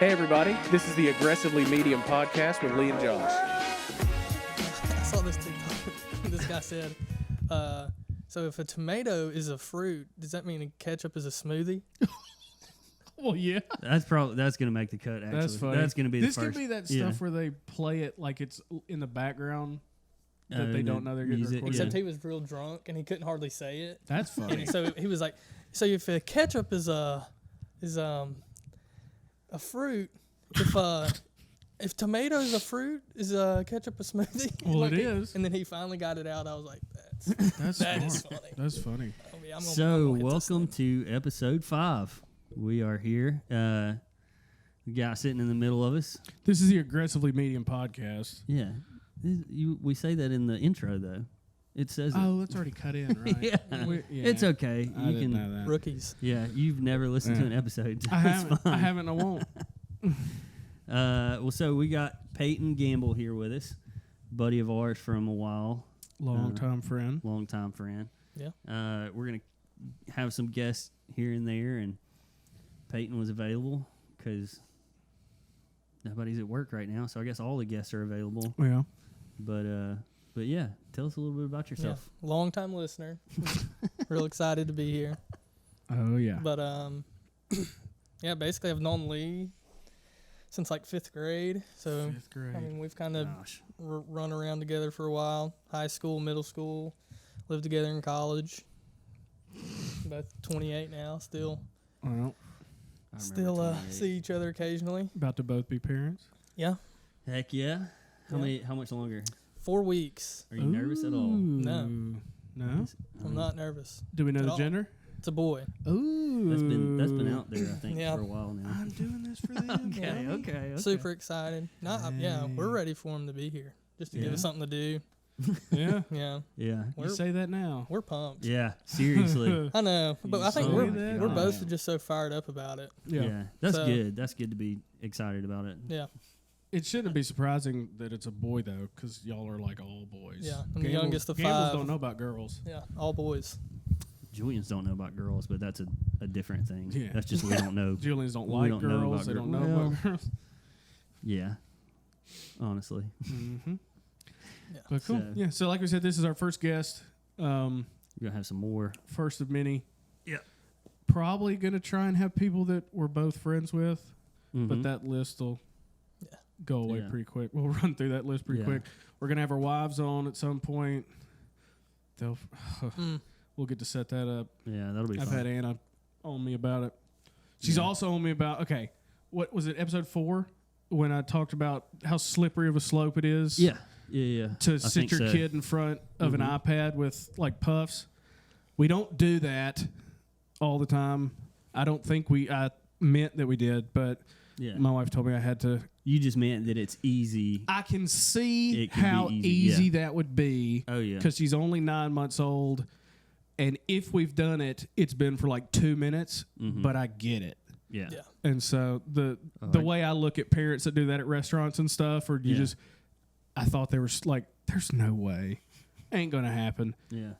Hey everybody, this is the Aggressively Medium podcast with Lee and Josh. I saw this TikTok. This guy said, so if a tomato is a fruit, does that mean ketchup is a smoothie? Well, yeah. That's going to make the cut, actually. That's funny. That's going to be the this first. This could be that stuff where they play it like it's in the background that they don't know they're getting recorded. Except he was real drunk and he couldn't hardly say it. That's funny. And so he was like, so if ketchup is a fruit, if tomato is a fruit, is ketchup a smoothie? Well, like it is. And then he finally got it out. I was like, that is funny. That's funny. Oh, yeah, so welcome to episode 5. We are here. The guy sitting in the middle of us. This is the Aggressively Medium podcast. Yeah. We say that in the intro, though. It says Oh, that's already cut in, right? yeah. It's okay. I didn't know that. Rookies. Yeah, you've never listened to an episode. I haven't. I won't. Well, so we got Peyton Gamble here with us, buddy of ours from a while. Long-time friend. Yeah. We're going to have some guests here and there, and Peyton was available because nobody's at work right now, so I guess all the guests are available. Yeah. But yeah, tell us a little bit about yourself. Yeah. Long-time listener. Real excited to be here. Oh, yeah. But, yeah, basically I've known Lee since like 5th grade. So, 5th grade. I mean, we've kind of run around together for a while. High school, middle school, lived together in college. Both 28 now, still. Well, Still see each other occasionally. about to both be parents. Yeah. Heck yeah. How much longer? 4 weeks. Are you nervous at all? No. No? I'm not nervous. Do we know At the all. gender? It's a boy. Ooh. That's been out there, I think, Yeah. for a while now. I'm doing this for them. Okay. Super excited. Yeah, we're ready for him to be here. Just to give us something to do. Yeah. Yeah. Yeah. You say that now. We're pumped. Yeah, seriously. I know, but I think saw we're that? both just so fired up about it. Yeah. That's So- good. That's good to be excited about it. Yeah. It shouldn't be surprising that it's a boy, though, because y'all are like all boys. Yeah, I'm the youngest of Gambles 5. don't know about girls. Yeah, all boys. Julians don't know about girls, but that's a different thing. Yeah. That's just we don't know. Julians don't We like don't know girls. about They don't girls. know Well, about girls. Yeah. Honestly. Mm-hmm. Yeah. But cool. So- So like we said, this is our first guest. You're going to have some more. First of many. Yeah. Probably going to try and have people that we're both friends with, Mm-hmm. but that list will go away Yeah. pretty quick. We'll run through that list pretty Yeah. quick. We're going to have our wives on at some point. They'll... We'll get to set that up. Yeah, that'll be I've fun. had Anna on me about it. She's also on me about, okay, what was it, episode 4? When I talked about how slippery of a slope it is Yeah. to I sit think your so. kid in front of an iPad with, like, puffs. We don't do that all the time. I don't think I meant that we did, but Yeah. my wife told me I had to. You just meant that it's easy. I can see It can how be easy easy, that would be. Oh, yeah. Because she's only 9 months old. And if we've done it, it's been for like 2 minutes, but I get it. Yeah. Yeah. And so the I- way I look at parents that do that at restaurants and stuff, or you just, I thought they were like, there's no way. Ain't going to happen. Yeah.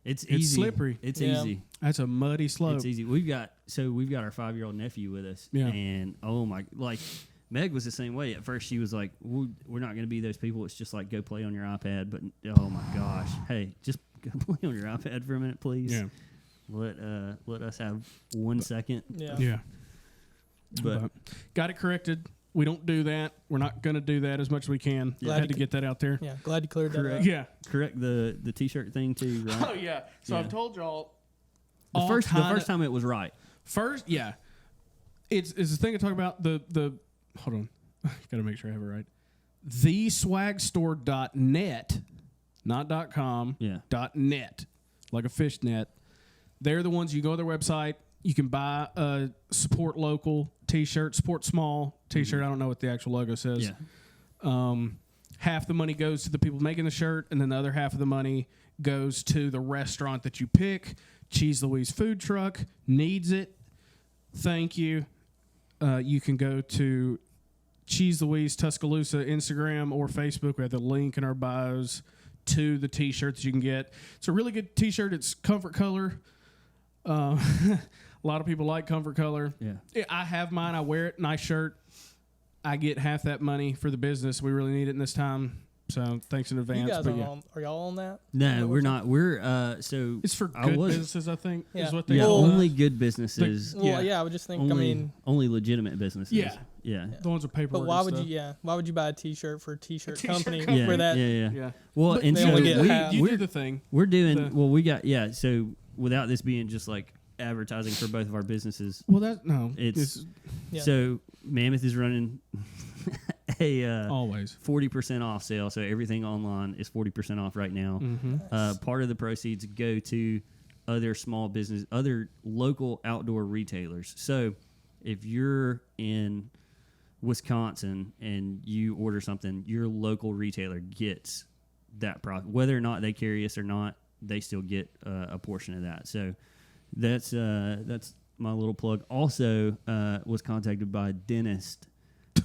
It's easy. slippery. It's Yeah. ezy. That's a muddy slope. It's easy. We've got our 5-year-old nephew with us. Yeah. And Meg was the same way. At first she was like, we're not going to be those people. It's just like, go play on your iPad. But oh my gosh. Hey, just go play on your iPad for a minute, please. Yeah. Let us have 1 second. Yeah. Yeah. But got it corrected. We don't do that. We're not going to do that as much as we can. Glad Had you to get that out there. Yeah. Glad you cleared that up. Yeah. correct the t-shirt thing too, right? Oh, yeah. So Yeah. I've told y'all. The first time it was right. First, yeah. It's the thing I talk about. The hold on. Got to make sure I have it right. TheSwagStore.net, not .com, Yeah. .net, like a fish net. They're the ones you go to their website. You can buy a support local T-shirt, support small T-shirt. I don't know what the actual logo says. Yeah. Half the money goes to the people making the shirt, and then the other half of the money goes to the restaurant that you pick. Cheese Louise Food Truck needs it. Thank you. You can go to Cheese Louise Tuscaloosa Instagram or Facebook. We have the link in our bios to the T-shirt that you can get. It's a really good T-shirt. It's comfort color. A A lot of people like Comfort Color. Yeah. I have mine. I wear it. Nice shirt. I get half that money for the business. We really need it in this time. So thanks in advance. You guys but are y'all on that? No, we're not. We're so it's for good businesses, I think, Yeah. is what they yeah, call only us. good businesses. Well, yeah, I would just think. Only, only legitimate businesses. Yeah. Yeah. The ones with paperwork. but why and would stuff. you? Yeah, why would you buy a T-shirt for a T-shirt T-shirt company company. for that? Yeah. Yeah. Well, But and they so only get we, half. You we're, do the thing. we're doing the- well. We got So without this being just like advertising for both of our businesses, Well, that no. it's Yeah. so Mammoth is running a always. 40% off sale. So everything online is 40% off right now. Mm-hmm. Part of the proceeds go to other small business, other local outdoor retailers. So if you're in Wisconsin and you order something, your local retailer gets that profit. Whether or not they carry us or not, they still get a portion of that. So that's my little plug. Also, was contacted by a dentist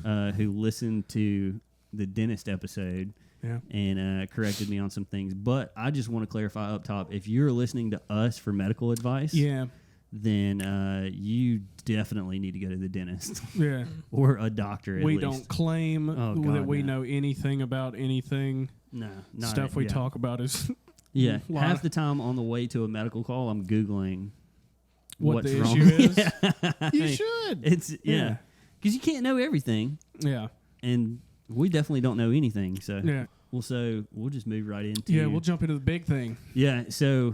who listened to the dentist episode. Yeah. And corrected me on some things. But I just want to clarify up top, if you're listening to us for medical advice, Yeah. then you definitely need to go to the dentist Yeah. or a doctor at We least. don't claim Oh, that God, we no. know anything about anything. No, not Stuff we yeah. talk about is Yeah, lot half of- the time on the way to a medical call, I'm Googling what what's the wrong. issue is. Yeah. You should. It's because you can't know everything, Yeah. and we definitely don't know anything. So Yeah. we'll just move right into Yeah. We'll jump into the big thing yeah. So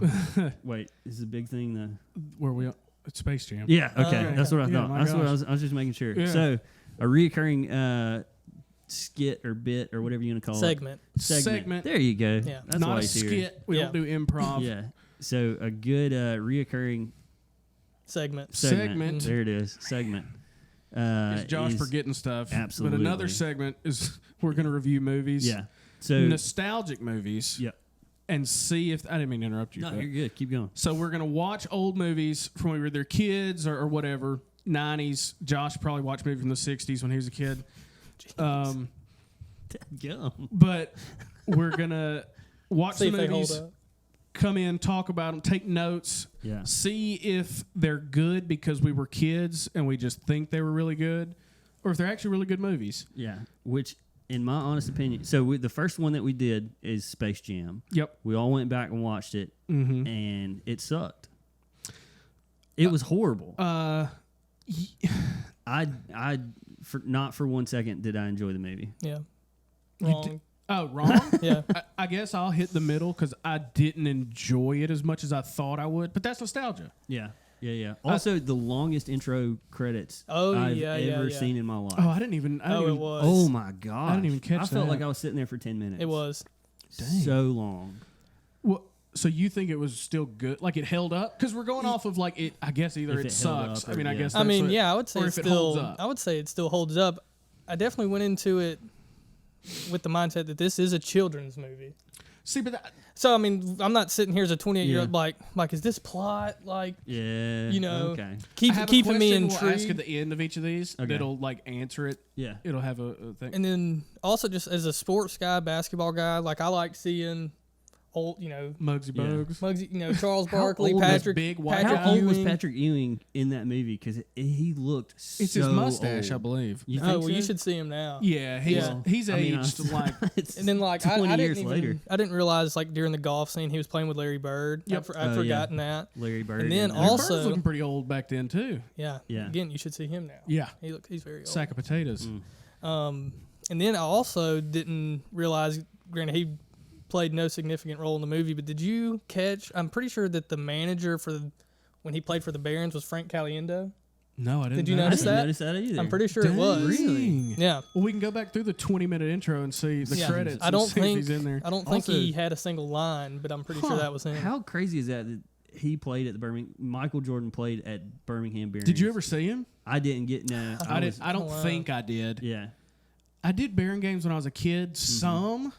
wait, is the big thing the where we it's Space Jam. yeah? Okay, Okay. that's what I Yeah, thought. my That's what gosh. I was just making sure. Yeah. So a reoccurring skit or bit or whatever you want to call Segment. it. Segment. There you go. Yeah. That's Not why a he's here. skit. We Yeah. don't do improv. Yeah. So a good reoccurring Segment. Segment. There it is. Segment. Is Josh is- forgetting stuff. absolutely. But another segment is we're going to review movies. Yeah. So Nostalgic movies. Yep. And see if I didn't mean to interrupt you. No, but- you're good. Keep going. So we're gonna watch old movies from when we were their kids or whatever. 90s. Josh probably watched movies from the 60s when he was a kid. Go. But we're gonna watch See the if they hold movies, up. come in, talk about them, take notes, Yeah. see if they're good because we were kids and we just think they were really good, or if they're actually really good movies. Yeah. Which, in my honest opinion, the first one that we did is Space Jam. Yep. We all went back and watched it, Mm-hmm. and it sucked. It was horrible. Not for 1 second did I enjoy the movie. Yeah. You Wrong. Oh, wrong? Yeah. I guess I'll hit the middle because I didn't enjoy it as much as I thought I would, but that's nostalgia. Yeah. Also, the longest intro credits I've ever seen in my life. Oh, I didn't even. It was. Oh my god! I didn't even catch I felt that. like I was sitting there for 10 minutes. It was. Dang. so long. Well, so you think it was still good? Like it held up? Because we're going off of like it. I guess either If it it held sucks. up I or- mean, I yeah. guess. I That's mean, what, yeah, I would say or it if it holds still. up. I would say it still holds up. I definitely went into it with the mindset that this is a children's movie. See, but that, So I mean, I'm not sitting here as a 28-year-old Yeah. like, is this plot like Yeah. you know Okay. I keeping have a me question we'll ask at intrigued? the end of each of these. Okay. That'll like answer it. Yeah. It'll have a thing. And then also just as a sports guy, basketball guy, like I like seeing old, Muggsy Yeah. Bogues. Muggsy, Charles How Barkley, old was Patrick, big white Patrick guy? How old was Ewing. Patrick Ewing in that movie? Because he looked so It's his mustache, I old. believe. You Oh, think well, so? you should see him now. Yeah, he's Yeah. aged like. It's And then like 20 I years didn't later. even, I didn't realize like during the golf scene he was playing with Larry Bird. Yep. I'd Oh, yeah. forgotten that. Larry Bird. And then and, Larry Bird also- was looking pretty old back then too. Yeah. Yeah. Again, you should see him now. Yeah, He's very old. sack of potatoes. Mm. And then I also didn't realize, granted, he played no significant role in the movie, but did you catch? I'm pretty sure that the manager when he played for the Barons was Frank Caliendo. No, I didn't. Did you know I notice didn't that? notice that either. I'm pretty sure it was. Really? Yeah. Well, we can go back through the 20-minute intro and see the Yeah. credits. I don't and see if think he's in there. I don't think Also- he had a single line, but I'm pretty sure that was him. How crazy is that he played at the Birmingham? Michael Jordan played at Birmingham Barons. Did you ever see him? I didn't get no. I didn't. was- I don't Oh, wow. think I did. Yeah. I did Baron games when I was a kid, some,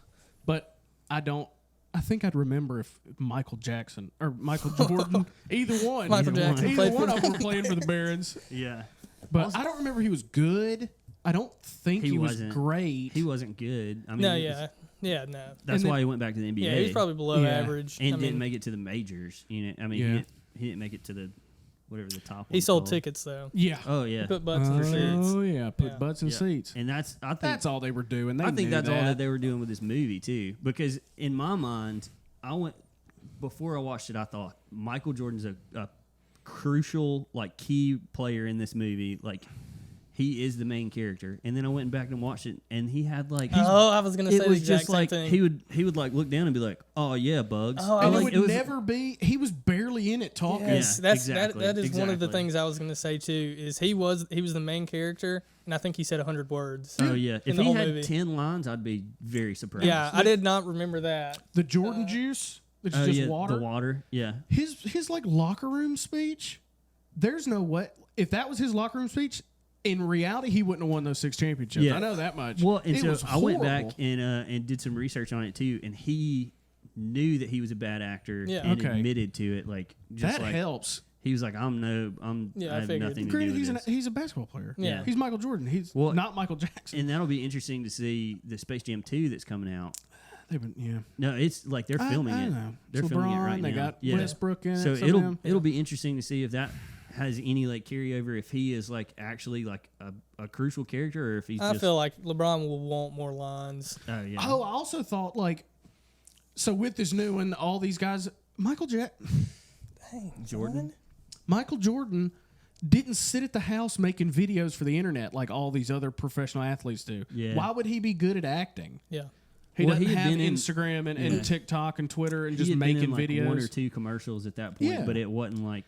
but I don't. I think I'd remember if Michael Jackson or Michael Jordan, either one, Michael Either Jackson either played one for of them were playing for the Barons. Yeah. But Also- I don't remember he was good. I don't think He he was wasn't. great. He wasn't good. I mean, No, it's- yeah, no. That's And why then- he went back to the NBA. Yeah, he was probably below Yeah. average. and I didn't mean, make it to the majors. You know, I mean, Yeah. he didn't make it to the whatever the top. He one's sold called. tickets though. Yeah. Oh yeah, He put butts in the seats. Oh yeah, put Yeah. butts in Yeah. seats. and I think That's all they were doing. They I think knew that's all that that they were doing with this movie too. Because in my mind, before I watched it, I thought Michael Jordan's a crucial, like, key player in this movie. Like, he is the main character. And then I went back and watched it, and he had like I was gonna say it the was exact just same like thing. he would like look down and be like, "Oh yeah, Bugs." Oh, I And like- it would never be. He was barely in it talking. Yes, Yeah, that is one of the exactly. things I was gonna say too. Is he was the main character, and I think he said 100 words. Oh yeah, if the he whole had movie. 10 lines, I'd be very surprised. Yeah, I did not remember that. The Jordan juice, which is Oh just yeah, water. the water. Yeah, His like locker room speech. There's no way. If that was his locker room speech, in reality, he wouldn't have won those 6 championships. Yeah. I know that much. well, and it so was I went back horrible. and did some research on it too, and he knew that he was a bad actor Yeah. and Okay. admitted to it. Like, just That like helps. he was like, I Yeah, I have figured. nothing to Granted, do with this. he's a basketball player. Yeah. He's Michael Jordan. He's Well, not Michael Jackson. And that'll be interesting to see the Space Jam 2 that's coming out. Yeah. No, it's like they're filming I it. know. They're It's filming it LeBron, right they now. got yeah. Westbrook in it, So some of them. it'll be interesting to see if that has any like carryover, if he is like actually like a crucial character, or if he's I just feel like LeBron will want more lines. oh yeah. Oh, I also thought like, so with this new one, all these guys, Jordan. Michael Jordan didn't sit at the house making videos for the internet like all these other professional athletes do. Yeah. Why would he be good at acting? Yeah. He Well, doesn't he had have been in- Instagram and Yeah. TikTok and Twitter and He just had been making in, like, videos. 1 or 2 commercials at that point, Yeah. but it wasn't like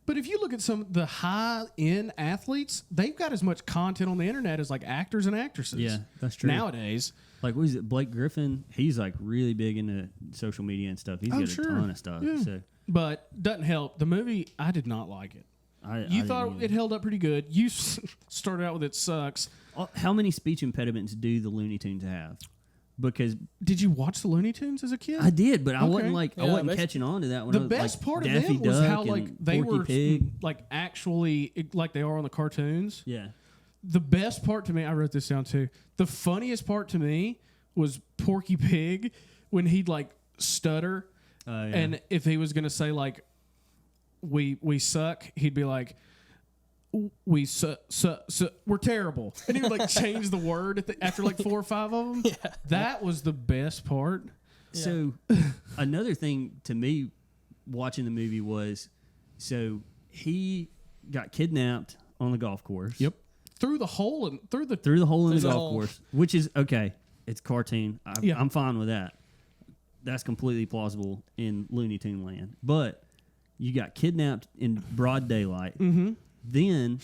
But if you look at some of the high-end athletes, they've got as much content on the internet as like actors and actresses. Yeah, that's true. Nowadays. like what is it? Blake Griffin. He's like really big into social media and stuff. He's Oh, got sure. a ton of stuff. Yeah. So But doesn't help. The movie, I did not like it. I You didn't thought either. it held up pretty good. You started out with it sucks. How many speech impediments do the Looney Tunes have? Because Did you watch the Looney Tunes as a kid? I did, but I Okay. wasn't like I Yeah, wasn't that's- catching on to that one. The I was, best like, part of Daffy them was Duck how and like they Porky were Pig. like actually like they are on the cartoons. Yeah, The best part to me, I wrote this down too. The funniest part to me was Porky Pig when he'd like stutter, yeah. and if he was gonna say like we suck, he'd be like we we're terrible, and he would like change the word after like 4 or 5 of them. Yeah. That was the best part. So another thing to me watching the movie was, so he got kidnapped on the golf course. Through the hole and through the Through the hole in Through the the golf hole. course, which is okay. It's cartoon. Yeah. I'm fine with that. That's completely plausible in Looney Tune land. But you got kidnapped in broad daylight. Mm-hmm. Then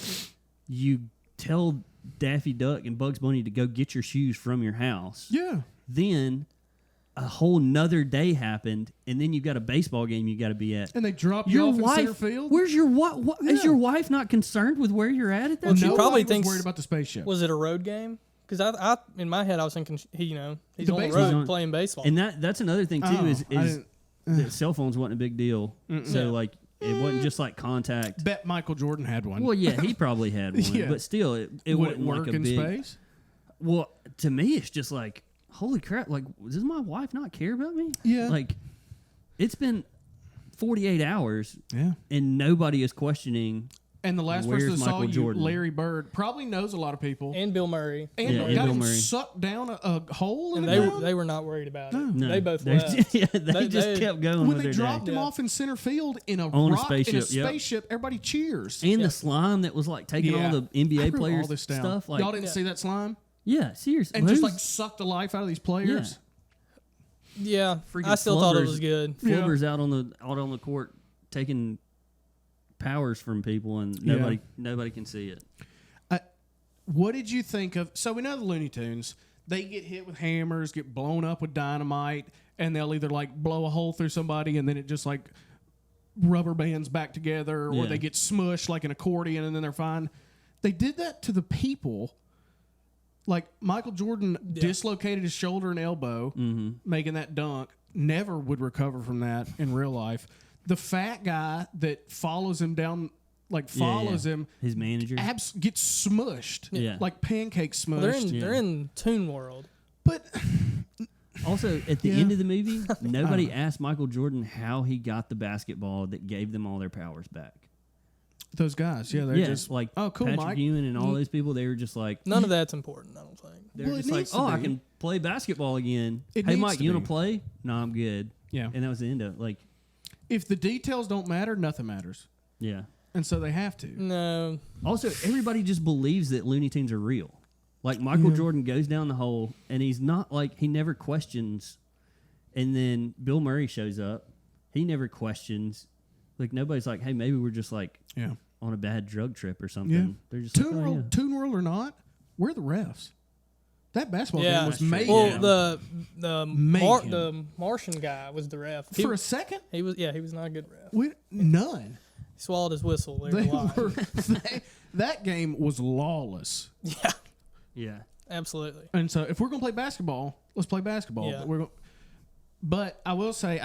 you tell Daffy Duck and Bugs Bunny to go get your shoes from your house. Yeah. Then a whole nother day happened, and then you've got a baseball game you got to be at. And they drop you Your off in center wife, field. where's your wife? Is Yeah. your wife not concerned with where you're at that Well, she time? Nobody probably was thinks- worried about the spaceship. Was it a road game? Because I in my head I was thinking he's The on the baseball- road on- playing baseball. And that's another thing too Oh, is I didn't- that cell phones wasn't a big deal. So Yeah. like it wasn't just like contact. Bet Michael Jordan had one. Well, yeah, he probably had one, Yeah. but still, it Would it wasn't work like a in big. space? Well, to me, it's just like, holy crap! Like, does my wife not care about me? Yeah. Like, it's been 48 hours, Yeah. and nobody is questioning. And the last Where's person that saw Michael you, Jordan? Larry Bird, probably knows a lot of people. and Bill Murray. And Yeah, got and Bill him Murray. sucked down a hole in And the ground. they were not worried about it. No, They both they- left. Yeah, they They- just they- kept going when with they their dropped day. him Yeah. off in center field in a On a rock, in a spaceship, yep. spaceship, everybody cheers. And Yeah. the slime that was like taking Yeah. all the I NBA wrote players all this down. stuff. Like, Y'all didn't see that slime? yeah, seriously, And just who's- like sucked the life out of these players. Yeah, Freaking I still thought it Flubbers. was good. Yeah. Flubbers out on the court taking powers from people, and nobody can see it. What did you think of? So we know the Looney Tunes. They get hit with hammers, get blown up with dynamite, and they'll either like blow a hole through somebody, and then it just like rubber bands back together, or Yeah. they get smushed like an accordion, and then they're fine. They did that to the people. Like Michael Jordan dislocated his shoulder and elbow, making that dunk. Never would recover from that in real life. The fat guy that follows him down, him, His manager. gets smushed. Yeah. Like pancake smushed. Well, they're in Toon World. But Also, at the Yeah. end of the movie, nobody asked Michael Jordan how he got the basketball that gave them all their powers back. Those guys, yeah, they're Yeah, just like oh, cool, Patrick Mike. Ewing and all those people. They were just like, None of that's important, I don't think. they're Well, it just like, needs to oh, I be. can play basketball again. It Hey, needs Mike, to you be. want to play? No, I'm good. Yeah. And that was the end of it. Like, If the details don't matter, nothing matters, yeah. and so they have to. No. Also, everybody just believes that Looney Tunes are real. Like Michael Yeah. Jordan goes down the hole, and he's not like he never questions. And then Bill Murray shows up. He never questions. Like nobody's like, hey, maybe we're just like Yeah. on a bad drug trip or something. Yeah. They're just Toon like, oh, World, yeah. Toon World or not, we're the refs. That basketball Yeah. game was That's made true. Well, Yeah. the Mayhem. Martian guy was the ref. for a second. He was not a good ref. None. He swallowed his whistle. They They were lying. were. That game was lawless. Yeah, Yeah. absolutely. And so, if we're gonna play basketball, let's play basketball. Yeah. But I will say,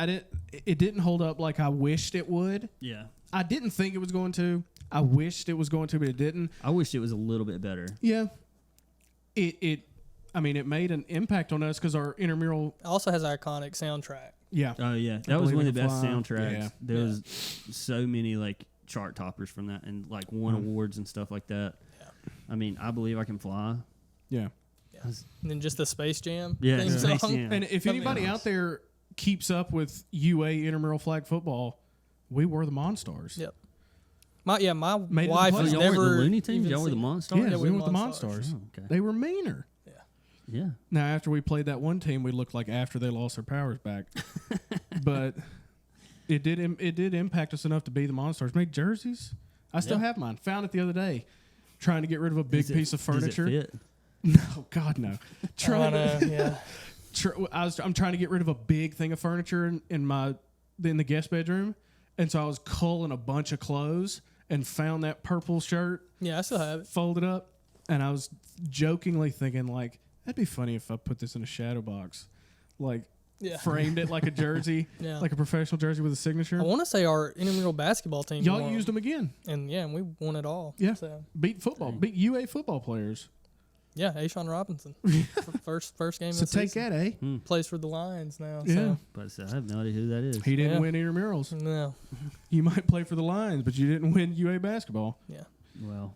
it didn't hold up like I wished it would. Yeah. I didn't think it was going to. I wished it was going to, but it didn't. I wish it was a little bit better. Yeah. It made an impact on us because our intramural. It also has an iconic soundtrack. Yeah. Oh yeah, I that was Believe one of in the best Fly. soundtracks. Yeah. There Yeah. was so many like chart toppers from that, and like won awards and stuff like that. Yeah. I mean, I Believe I Can Fly. Yeah. And then just the Space Jam Yeah, theme Space song. Jam. And if anybody out there keeps up with UA intramural flag football, we were the Monstars. Yep. My Made it wife the has playoffs. Y'all were never the Looney Tunes. even Y'all were the seen- Monstars. Yeah, Yeah, we we were the Monstars. Monstars. Oh, okay. They were meaner. Yeah. Now, after we played that one team, we looked like after they lost their powers back. But it did impact us enough to be the Monstars. Made jerseys. I still Yeah. have mine. Found it the other day. Trying to get rid of a big piece of furniture. Does it fit? No, God no. Trying I to, know, yeah. I'm trying to get rid of a big thing of furniture in the guest bedroom, and so I was culling a bunch of clothes and found that purple shirt Yeah, I still have it. folded up, and I was jokingly thinking like that'd be funny if I put this in a shadow box, like Yeah. framed it like a jersey, Yeah. like a professional jersey with a signature. I want to say our intramural basketball team. Y'all won. used them again. And yeah, we won it all. Yeah. So Beat football, beat UA football players. yeah, Ashawn Robinson. first game So of the take season. that, eh? Plays for the Lions now. Yeah. So. But I have no idea who that is. He didn't Yeah. win intramurals. No. You might play for the Lions, but you didn't win UA basketball. Yeah. Well,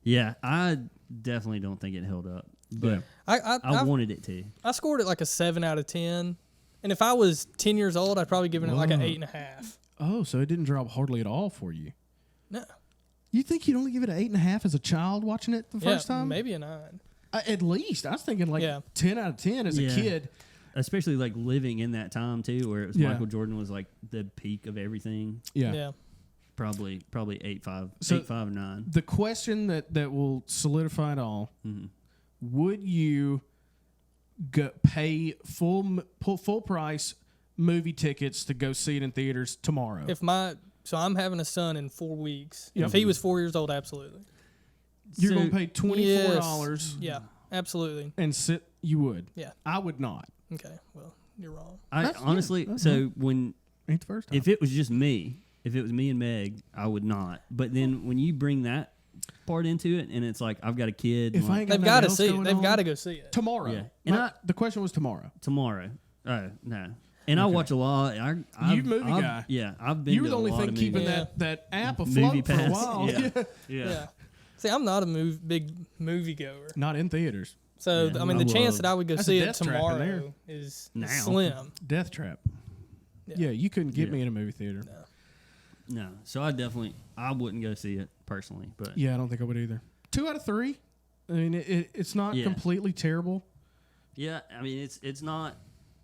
yeah, I definitely don't think it held up, but Yeah. I wanted it to. I scored it like a 7 out of 10. And if I was 10 years old, I'd probably given it like an Whoa. 8.5. Oh, so it didn't drop hardly at all for you. No. You think you'd only give it an 8.5 as a child watching it the first time? Maybe a 9. At least. I was thinking like Yeah. 10 out of 10 as Yeah. a kid. Especially like living in that time too, where it was Yeah. Michael Jordan was like the peak of everything. Yeah. Yeah. Probably 8.5, So- 8.5, 9. The question that will solidify it all, would you pay full price movie tickets to go see it in theaters tomorrow? So I'm having a son in 4 weeks. Yep. If he was 4 years old, absolutely. You're So- going to pay $24 Yeah, absolutely. and sit, you would. Yeah. I would not. Okay. Well, you're wrong. I That's- yeah, honestly, that's so when Ain't the first time. if it was just me, if it was me and Meg, I would not. But then when you bring that part into it, and it's like I've got a kid, if I like, ain't They've got got to nothing see else it. going They've on- got to go see it. tomorrow. Yeah. And The question was tomorrow. tomorrow. Oh no. And I watch a lot. You movie guy. Yeah, I've been. You were to the only a lot thing of keeping movies. that app afloat Movie for a Pass. while. Yeah. Yeah. Yeah. See, I'm not a big movie goer. Not in theaters. So, Yeah, I mean, I the chance love- that I would go That's see a it death trap in there. tomorrow is Now. slim. Death Trap. Yeah. Yeah, you couldn't get Yeah. me in a movie theater. No. So I wouldn't go see it personally, but Yeah, I don't think I would either. 2 out of 3. I mean, it's not Yeah. completely terrible. yeah. I mean, it's not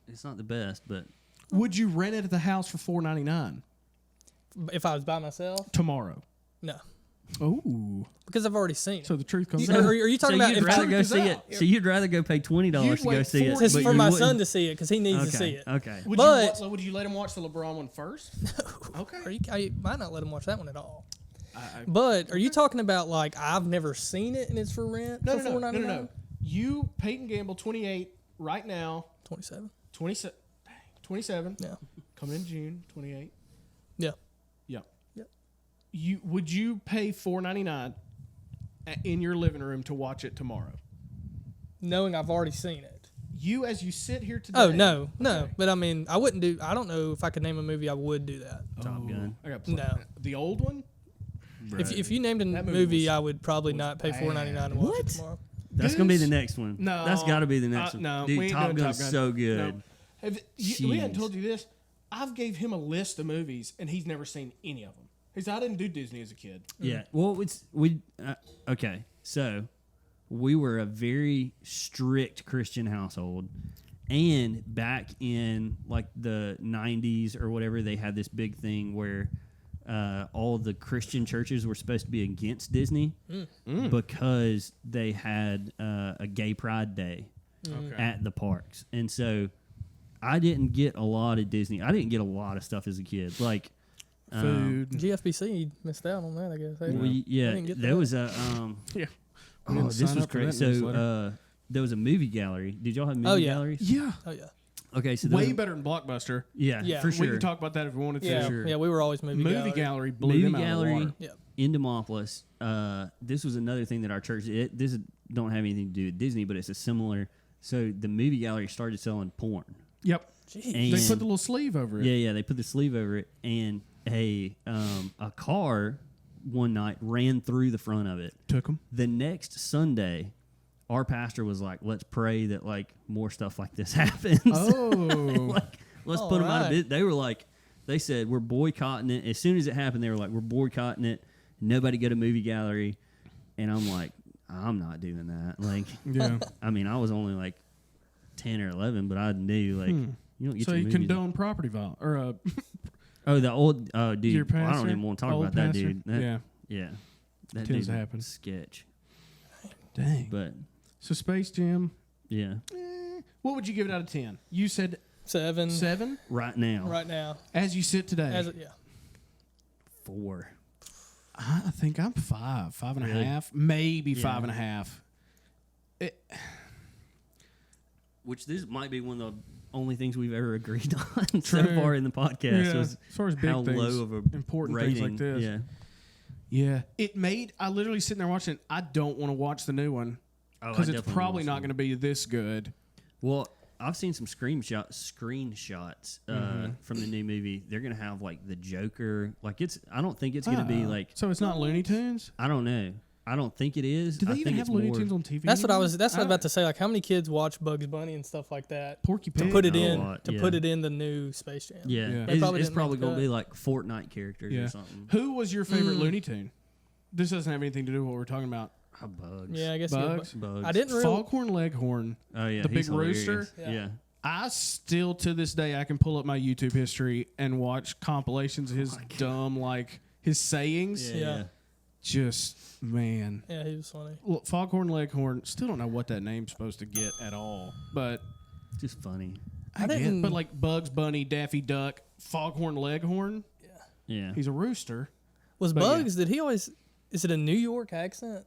the best, but Would you rent it at the house for $4.99 If I was by myself, tomorrow? no, Oh, because I've already seen it. so the truth comes Are out. you talking so about you'd if rather truth go is see out. it? So you'd rather go pay $20 You'd to go wait see it, just but for you my wouldn't- son to see it because he needs to see it? Okay. Would But- would you let him watch the LeBron one first? Okay. I might not let him watch that one at all. I- But are you talking about like I've never seen it and it's for rent No, for no, no, no, $4.99? no. You, Peyton Gamble, 28 right now. 27. 27. Yeah. Coming in June, 28. Yeah. Yeah. Yep. Would you pay $4.99 in your living room to watch it tomorrow? Knowing I've already seen it. You, as you sit here today. Oh no. Okay. But I mean, I don't know if I could name a movie I would do that. Top Gun. I got No. The old one? bro. If you named a That movie movie, was- I would probably not pay $4.99 to watch it tomorrow. That's gonna be the Goose? next one. No. That's got to be the next one. No, dude, we ain't Top doing Gun's Top Gun. so good. No. We hadn't Jeez. told you this. I've gave him a list of movies, and he's never seen any of them. He said, I didn't do Disney as a kid. Yeah. Well, okay. So we were a very strict Christian household, and back in like the 90s or whatever, they had this big thing where all the Christian churches were supposed to be against Disney because they had a gay pride day at the parks, and so I didn't get a lot of Disney. I didn't get a lot of stuff as a kid, like. Food. GFBC missed out on that, I guess. Well, I yeah, didn't get there that. was a Yeah. oh, didn't this sign was up for great. that So newsletter. there was a movie gallery. Did y'all have movie Oh, yeah. galleries? Yeah. Oh yeah, Okay, so there Way was- better than Blockbuster. Yeah, Yeah. for We sure. can talk about that if we wanted to. yeah, sure. yeah. We were always movie Gallery blew Movie them out gallery. of the water. Yeah. In Demopolis, this was another thing that our church. Don't have anything to do with Disney, but it's a similar. So the movie gallery started selling porn. Yep. Jeez. And They put the little sleeve over it. yeah, they put the sleeve over it, and a car one night ran through the front of it. Took them. The next Sunday, our pastor was like, "Let's pray that like more stuff like this happens." Oh. like, let's All put them out of right. business. They were like, they said, we're boycotting it. As soon as it happened, they were like, we're boycotting it. Nobody go to movie gallery. And I'm like, I'm not doing that. Like, Yeah. I mean, I was only like 10 or 11, but I knew like, you don't get So your you movies. condone property violence. Or Oh, the old, your dude, well, I pastor? don't even want to talk Old about that pastor? dude. That, Yeah. Yeah. That Tends dude to happen. sketch. Dang. But So Space Jam. yeah, What would you give it out of 10? You said 7 7 right now, right now. as you sit today. Yeah. 4. I think I'm 5, 5.5, Really? maybe Yeah. 5.5. Which this might be one of the only things we've ever agreed on so True. far in the podcast Yeah, was as far as big how things, low of a important rating. things like this. Yeah. Yeah, it made. I literally sitting there watching it. I don't want to watch the new one because it's probably not going to be this good. Well, I've seen some screenshots from the new movie. They're gonna have like the Joker. Like I don't think it's gonna be like. So it's not Looney Tunes. I don't know. I don't think it is. Do they I even think have it's Looney more- Tunes on TV? That's what I was. That's what I was anymore? about to say. Like, how many kids watch Bugs Bunny and stuff like that Porky to Pig. put it A in lot, yeah. put it in the new Space Jam? Yeah, Yeah. They probably It's didn't probably make gonna that. be like Fortnite characters Yeah. or something. Who was your favorite Looney Tune? This doesn't have anything to do with what we're talking about. Bugs. Yeah, I guess. Bugs? Bugs. I didn't really. Foghorn Leghorn. Oh yeah, the he's big rooster? hilarious. Yeah. Yeah. I still, to this day, I can pull up my YouTube history and watch compilations of his dumb, like, his sayings. Yeah. Just, man. Yeah, he was funny. Look, Foghorn Leghorn, still don't know what that name's supposed to get at all. But, Just funny. I get, didn't- but like Bugs Bunny, Daffy Duck, Foghorn Leghorn, Yeah. he's a rooster. Was But yeah. Bugs? Did he always? Is it a New York accent?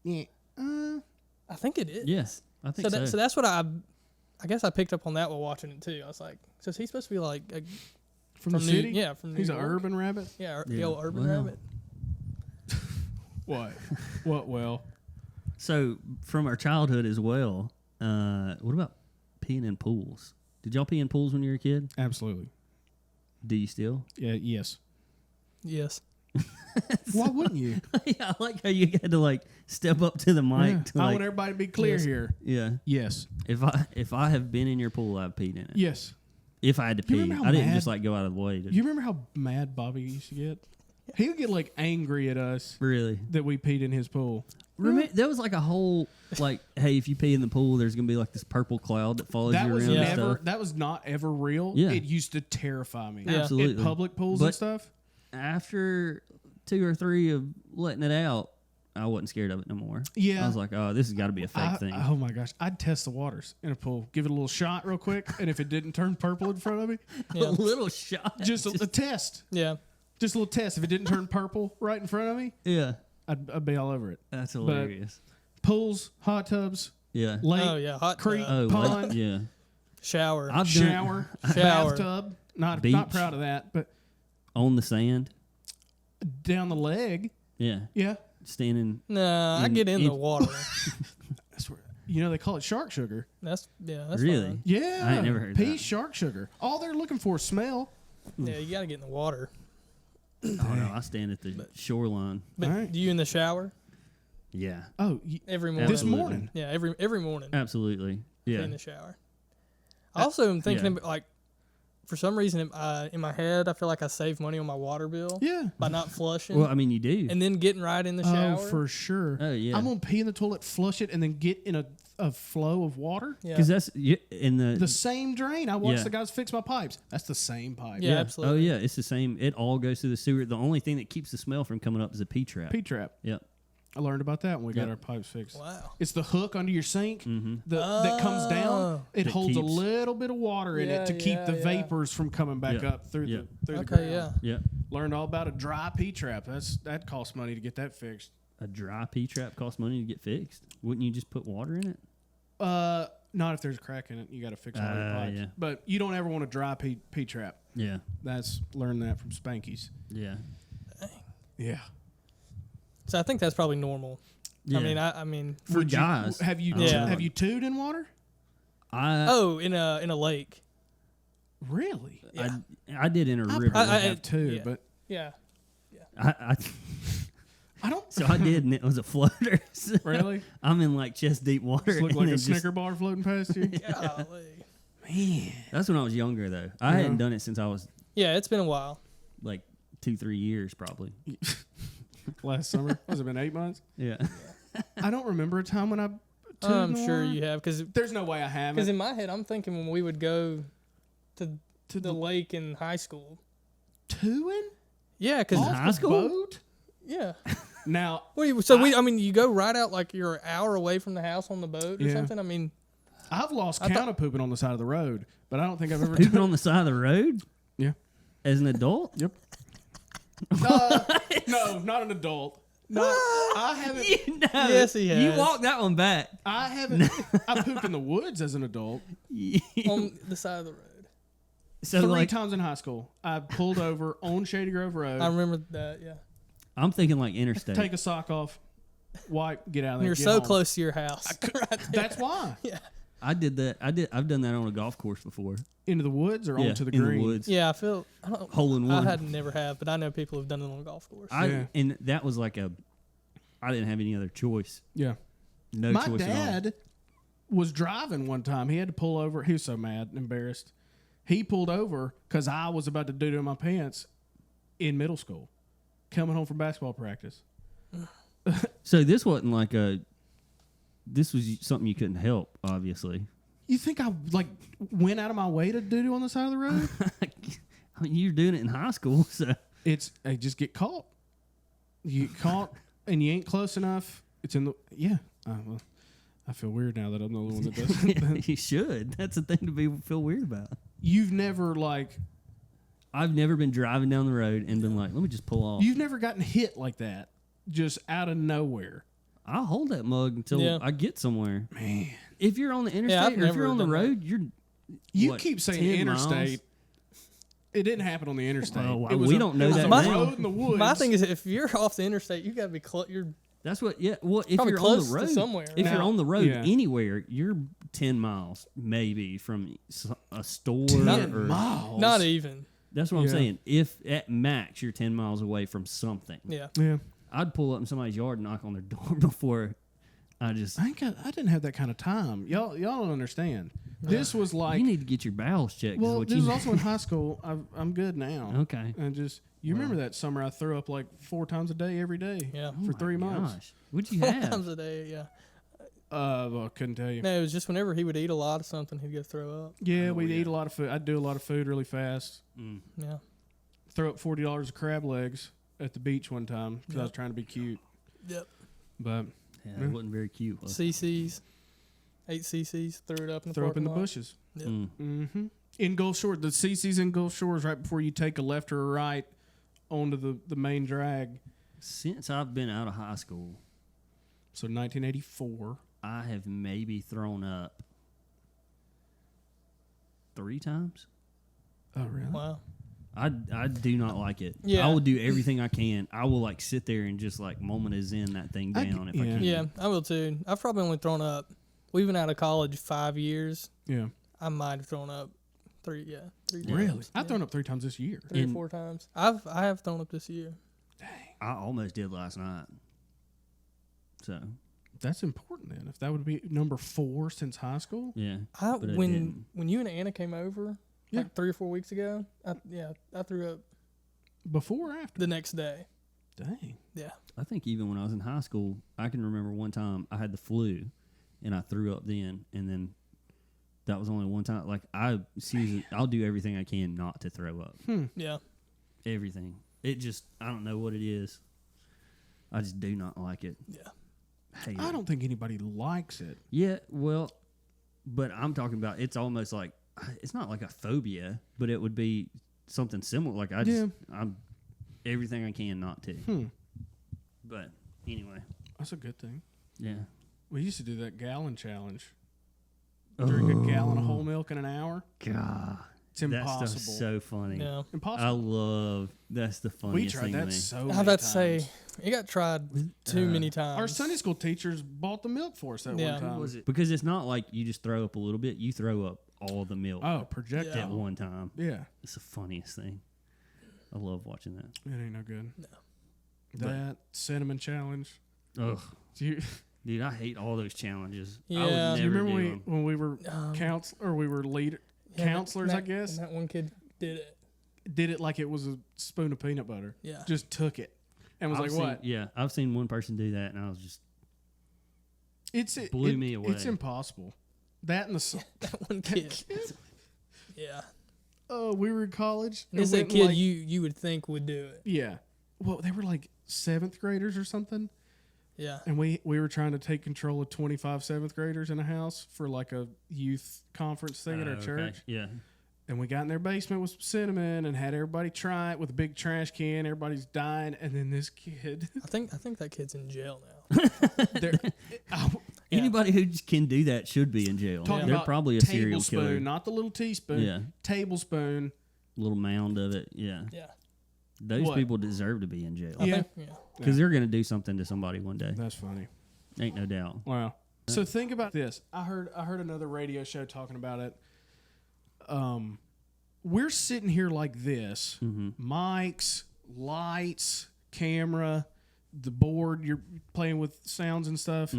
Yeah. I think it is. Yes, I think so. So that's what I guess I picked up on that while watching it too. I was like, so is he supposed to be like From the New- city? yeah, from New He's an York. urban rabbit? the Yeah. old urban Well. rabbit? What? What, well? So from our childhood as well, what about peeing in pools? Did y'all pee in pools when you were a kid? Absolutely. Do you still? Yeah, yes. Yes. Why wouldn't you? Yeah, I like how you had to like step up to the mic. Yeah. To, I like, want everybody to be clear Yes. here. yeah. Yes. If I have been in your pool, I've peed in it. Yes. If I had to You pee, remember how I didn't mad- just like go out of the way. To, You remember how mad Bobby used to get? He would get like angry at us really? that we peed in his pool. There was like a whole like, hey, if you pee in the pool, there's gonna be like this purple cloud that follows That you was around. and never. stuff. That was not ever real. Yeah. It used to terrify me. Yeah. Absolutely. At public pools and But- stuff. After 2 or 3 of letting it out, I wasn't scared of it no more. Yeah. I was like, oh, this has got to be a fake thing. Oh my gosh! I'd test the waters in a pool, give it a little shot real quick, and if it didn't turn purple in front of me, A Yeah. little shot. just a test, Yeah. just a little test. If it didn't turn purple right in front of me, Yeah, I'd be all over it. that's hilarious. Pools, hot tubs, Yeah. lake, Oh yeah. Hot creek, tub. Oh, pond, yeah. Shower. I've done shower, Shower. bathtub. Not Beach. proud of that, but on the sand. down the leg. Yeah, Yeah, standing. Nah, I in- get in the in- water. that's where they call it shark sugar. That's Really? fine. Yeah, I ain't never heard pea that. shark sugar. All they're looking for is smell. Yeah, you got to get in the water. Oh no, I stand at the shoreline. But All right. do you in the shower Yeah, Oh, every morning? this Absolutely. morning. Yeah, every morning. absolutely. Yeah, In the shower. I also am thinking yeah. about, like, for some reason in my head, I feel like I save money on my water bill Yeah. by not flushing well, I mean, you do. and then getting right in the shower. Oh, for sure. Oh, yeah. I'm gonna pee in the toilet, flush it, and then get in a flow of water. Yeah, Because that's in The same drain. I watched Yeah. the guys fix my pipes. That's the same pipe. Yeah, absolutely. Oh yeah, it's the same. It all goes through the sewer. The only thing that keeps the smell from coming up is a P trap. P trap. Yep. I learned about that when we got Yep. our pipes fixed. Wow. It's the hook under your sink Mm-hmm. that comes down. Oh. It That holds a keeps- little bit of water in Yeah, it to keep the yeah. vapors from coming back Yeah. up through Yeah. the Okay, ground. yeah. Yep. Learned all about a dry P trap. That costs money to get that fixed. A dry P trap costs money to get fixed. Wouldn't you just put water in it? Not if there's a crack in it. You got to fix all your pipes. Yeah. But you don't ever want a dry P trap. Yeah. Learned that from Spankies. Yeah. Yeah. So I think that's probably normal. Yeah. I mean, For guys, Have you Yeah. have you tooed in water? oh, in a lake. Really? Yeah. I did in a I river. probably I- have too, yeah. but Yeah. I don't. So I did, and it was a floater. So Really? I'm in like chest deep water. Just look and like it a just- Snicker bar floating past you. Golly. Man. That's when I was younger, though. I Yeah. hadn't done it since I was Yeah, it's been a while. like 2-3 years, probably. Last summer. Has it been 8 months? Yeah. I don't remember a time when I tooed I'm in sure water. you have, because There's no way I haven't. in my head, I'm thinking when we would go to To the lake in high school. tooing? Yeah, because Off high the school? boat? yeah. Now, What do you, so I mean, you go right out like you're an hour away from the house on the boat or Yeah. something. I mean, I've lost I count thought- of pooping on the side of the road, but I don't think I've ever Pooping on the side of the road Yeah. as an adult? Yep. No, not an adult. No, I haven't. You know, Yes, he You has. walk that one back. I haven't. I pooped in the woods as an adult. on the side of the road. So 3 like, times in high school, I pulled over on Shady Grove Road. I remember that. Yeah, I'm thinking like interstate. Take a sock off, wipe, get out of there. you're get so home. close to your house. Right there. That's why. Yeah, I did that. I've done that on a golf course before. Into the woods or Yeah, onto the in green. the woods. yeah. I feel I don't, Hole in one. I had never have, but I know people have done it on a golf course. Yeah. And that was like I didn't have any other choice. Yeah. No My choice at all. dad was driving one time. He had to pull over. He was so mad and embarrassed. He pulled over because I was about to do to my pants in middle school, coming home from basketball practice. So this wasn't like this was something you couldn't help, obviously. You think I like went out of my way to do on the side of the road? I mean, you're doing it in high school, so It's I just get caught. You get caught and you ain't close enough. It's in the well, I feel weird now that I'm the only one that does it. you should. That's the thing to feel weird about. You've never like I've never been driving down the road and been like, let me just pull off. you've never gotten hit like that, just out of nowhere. I'll hold that mug until Yeah. I get somewhere. Man, If you're on the interstate I've or if never you're on the done that. road, you're you what, keep saying 10 miles? interstate. It didn't happen on the interstate. Well, it was we a, don't know it was that a now. road in the woods. My thing is, if you're off the interstate, you gotta be you're That's what. Yeah. Well, if Probably you're on close the to road, somewhere, if right? you're on the road Yeah. anywhere, you're 10 miles maybe from a store 10 or miles. not even. That's what I'm Yeah. saying. If at max you're 10 miles away from something, Yeah. Yeah, I'd pull up in somebody's yard and knock on their door before I just. I didn't have that kind of time. Y'all don't understand. This was like you need to get your bowels checked. well, is what this you was also in high school. I'm good now. Okay. And just you remember that summer I threw up like 4 times a day every day. Yeah. For Oh my 3 months. Gosh. What'd you 4 have? times a day. Yeah. Well, I couldn't tell you. No, it was just whenever he would eat a lot of something, he'd go throw up. Yeah, Oh, we'd yeah. eat a lot of food. I'd do a lot of food really fast. Mm. Yeah. Throw up $40 of crab legs at the beach one time because I was trying to be cute. Yep. But Yeah, it wasn't very cute. Was it? CCs. 8 CCs. Threw it up in the throw up in the parking lot. bushes. Yep. Mm. Mm-hmm. In Gulf Shores, the CC's in Gulf Shores right before you take a left or a right onto the main drag. Since I've been out of high school, So 1984. I have maybe thrown up 3 times. Oh, really? Wow. I do not like it. Yeah. I will do everything I can. I will like sit there and just like moment is in that thing I down g- if I yeah. can. Yeah, I will too. I've probably only thrown up. We've been out of college 5 years. Yeah. I might have thrown up 3 times. Really? I've Yeah. thrown up 3 times this year. 3 or And- 4 times. I have thrown up this year. I almost did last night. So That's important then. If that would be number 4 since high school. yeah, I But it when didn't. when you and Anna came over Yeah. like 3 or 4 weeks ago, I threw up Before or after? the next day. Dang. Yeah. I think even when I was in high school, I can remember one time I had the flu, and I threw up then, and then that was only one time. Like I'll do everything I can not to throw up. Yeah. Everything. It just I don't know what it is. I just do not like it. Yeah. Hate I it. don't think anybody likes it. Yeah, well, but I'm talking about it's almost like it's not like a phobia, but it would be something similar. Like I'm everything I can not to. But anyway, That's a good thing. yeah. We used to do that gallon challenge. Drink a gallon of whole milk in an hour. God, It's that impossible. stuff's so funny. Yeah. Impossible. That's the We funniest tried thing to that me. so I many was about to times. say it got tried too many times. Our Sunday school teachers bought the milk for us that Yeah. one time. Was it because it's not like you just throw up a little bit; you throw up all the milk Oh, projectile. at one time. Yeah. It's the funniest thing. I love watching that. It ain't no good. No. That cinnamon challenge. Ugh, Do you, dude, I hate all those challenges. I Yeah. would Do never do you remember do them. when we were we were Yeah, counselors, that- I guess, and that one kid did it. did it like it was a spoon of peanut butter. Yeah. Just took it and was I've like, seen- "What?" Yeah, I've seen one person do that, and I was just blew me away. It's impossible. That and the That one kid. Yeah. we were in college. And this is a kid you would think would do it. Yeah. Well, they were like 7th graders or something. Yeah. And we were trying to take control of 25 7th graders in a house for like a youth conference thing at our Okay. church. Yeah, And we got in their basement with some cinnamon and had everybody try it with a big trash can. Everybody's dying. And then this kid, I think that kid's in jail now. anybody who just can do that should be in jail. talking They're about probably a serial tablespoon, killer. not the little teaspoon. Yeah. Tablespoon. Little mound of it. Yeah, Yeah. those What? people deserve to be in jail I Yeah. think, yeah. because they're gonna do something to somebody one day. That's funny. Ain't no doubt. Wow. So think about this. I heard another radio show talking about it. We're sitting here like this. Mics, lights, camera, the board, you're playing with sounds and stuff.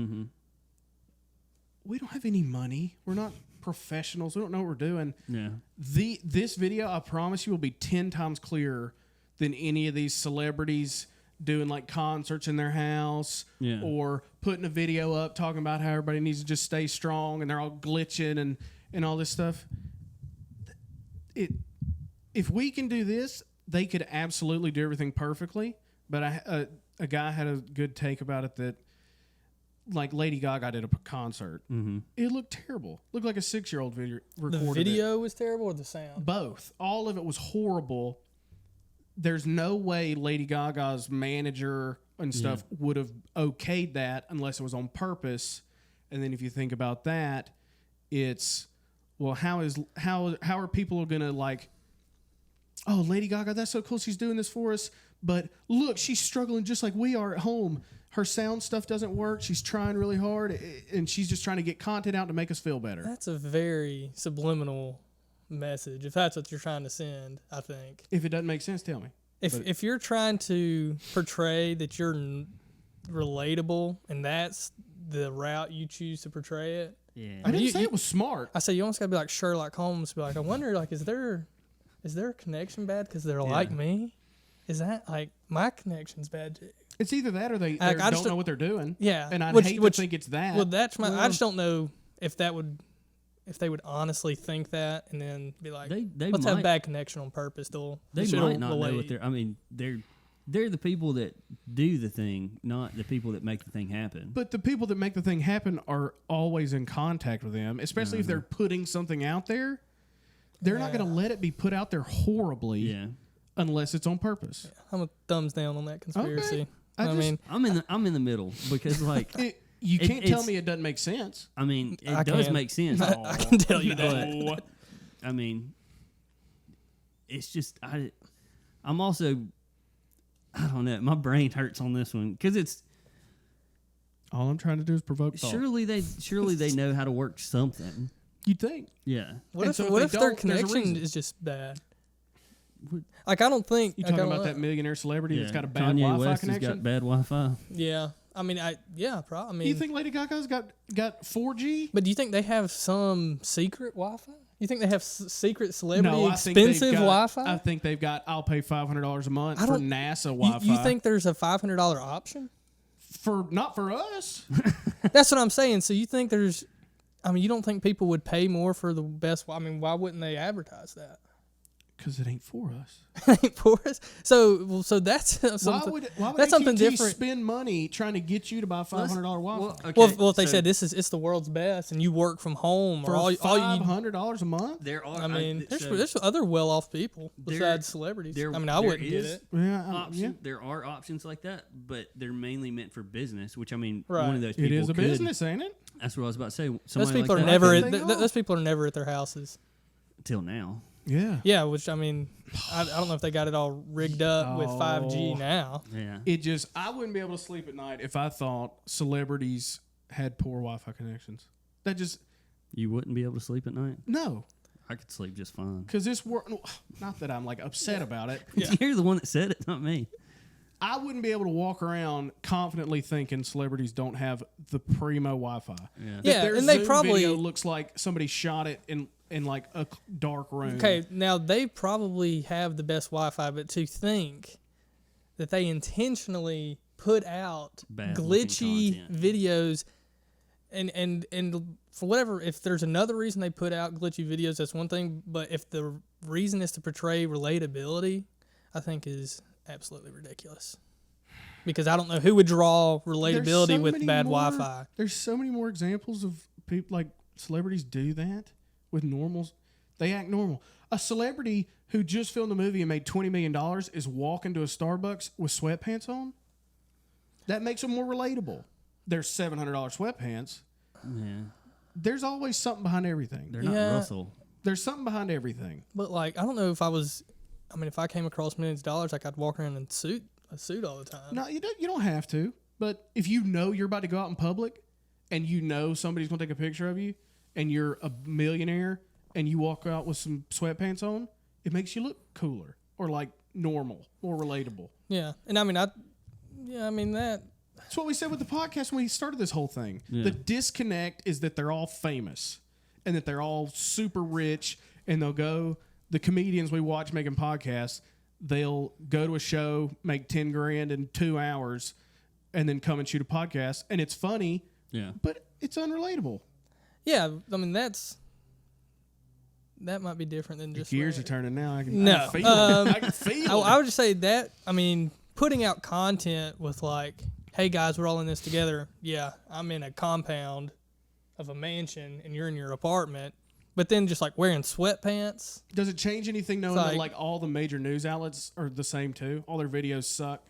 We don't have any money. We're not professionals. We don't know what we're doing. Yeah, This video, I promise you, will be 10 times clearer than any of these celebrities doing like concerts in their house Yeah. or putting a video up talking about how everybody needs to just stay strong and they're all glitching and all this stuff. If we can do this, they could absolutely do everything perfectly. But a guy had a good take about it that like Lady Gaga did a concert. It looked terrible. Looked like a 6-year-old video recorded The it. video was terrible or the sound? Both. All of it was horrible. There's no way Lady Gaga's manager and stuff would have okayed that unless it was on purpose. And then if you think about that, it's well, how are people going to like, oh, Lady Gaga, that's so cool, she's doing this for us, but look, she's struggling just like we are at home. Her sound stuff doesn't work. She's trying really hard, and she's just trying to get content out to make us feel better. That's a very subliminal message, if that's what you're trying to send, I think. If it doesn't make sense, tell me. If you're trying to portray that you're relatable and that's the route you choose to portray it, yeah. I didn't you- say it was smart. I say you almost gotta be like Sherlock Holmes, be like, I wonder, like, is there a connection bad because they're like me? Is that like my connection's bad too? It's either that or they I don't just know what they're doing. Yeah, And I'd which- hate which- to think it's that. Well, that's my. I just don't know if they would honestly think that and then be like, They let's have might- bag connection on purpose. They shit'll might not know relate. what they're. I mean, they're the people that do the thing, not the people that make the thing happen. But the people that make the thing happen are always in contact with them, especially if they're putting something out there. They're not going to let it be put out there horribly Yeah, unless it's on purpose. I'm a thumbs down on that conspiracy. I just- mean, I'm in the middle because like You can't tell it's- me it doesn't make sense. I mean it I does can. make sense. I can tell you that. No. I mean, it's just I'm also I don't know. My brain hurts on this one because it's All I'm trying to do is provoke thought. surely they know how to work something. You'd think. Yeah. What And if, so if what they if their don't, there's a connection reason. is just bad? What- Like, I don't think. You like, talking I don't about that know. millionaire celebrity Yeah. that's got a bad Kanye Wi-Fi West connection? has got bad Wi-Fi. Yeah. I mean, probably. I mean, You think Lady Gaga's got 4G? but do you think they have some secret Wi-Fi? You think they have secret celebrity No, I think they've expensive got- Wi-Fi? I think they've got. I'll pay $500 a month I for don't- NASA You, Wi-Fi. you think there's a $500 option? for not for us? That's what I'm saying. So you think there's? I mean, you don't think people would pay more for the best? I mean, why wouldn't they advertise that? Because it ain't for us. For us. So that's something. Why would that's something AT&T different. spend money trying to get you to buy $500 Wi-Fi Well, if they said it's the world's best, and you work from home, for or all you, $500 a month? there are. I mean, so there's other well-off people There- besides celebrities. there- I mean, I there wouldn't get is- it. Yeah, option, there are options like that, but they're mainly meant for business. Which I mean, Right. one of those It people is a could- business, ain't it? That's what I was about to say. Those Somebody people like are that, never. They are. Those people are never at their houses. till now. Yeah. Yeah, which I mean, I don't know if they got it all rigged up with 5G Oh. now. Yeah. I wouldn't be able to sleep at night if I thought celebrities had poor Wi-Fi connections. That just You wouldn't be able to sleep at night. no, I could sleep just fine. because this world. Not that I'm like upset about it. Yeah. You're the one that said it, not me. I wouldn't be able to walk around confidently thinking celebrities don't have the primo Wi-Fi. Yeah. That Yeah, their and they Zoom probably- video looks like somebody shot it in like a dark room. Okay, now they probably have the best Wi-Fi, but to think that they intentionally put out Bad-looking glitchy content. videos, and for whatever, if there's another reason they put out glitchy videos, that's one thing. But if the reason is to portray relatability, I think is absolutely ridiculous. Because I don't know who would draw There's relatability so with many bad more- Wi-Fi. There's so many more examples of people like celebrities do that with normals. They act normal. A celebrity who just filmed a movie and made $20 million is walking to a Starbucks with sweatpants on. That makes them more relatable. There's $700 sweatpants. Yeah. There's always something behind everything. They're not Yeah. Russell. There's something behind everything. But like, I don't know if if I came across millions of dollars, like I'd walk around in a suit all the time. No, you don't have to. But if you know you're about to go out in public and you know somebody's going to take a picture of you and you're a millionaire and you walk out with some sweatpants on, it makes you look cooler or like normal, more relatable. Yeah, and I mean, that. That's what we said with the podcast when we started this whole thing. Yeah. The disconnect is that they're all famous and that they're all super rich and they'll go, the comedians we watch making podcasts, they'll go to a show, make 10 grand in 2 hours and then come and shoot a podcast. And it's funny, Yeah. but it's unrelatable. Yeah, I mean that might be different than just Gears are like- turning now. I can No, feel it. I can feel I it. would just say that. I mean, putting out content with like, "Hey guys, we're all in this together." Yeah, I'm in a compound of a mansion, and you're in your apartment. But then just like wearing sweatpants. Does it change anything knowing It's that like- like all the major news outlets are the same too? All their videos suck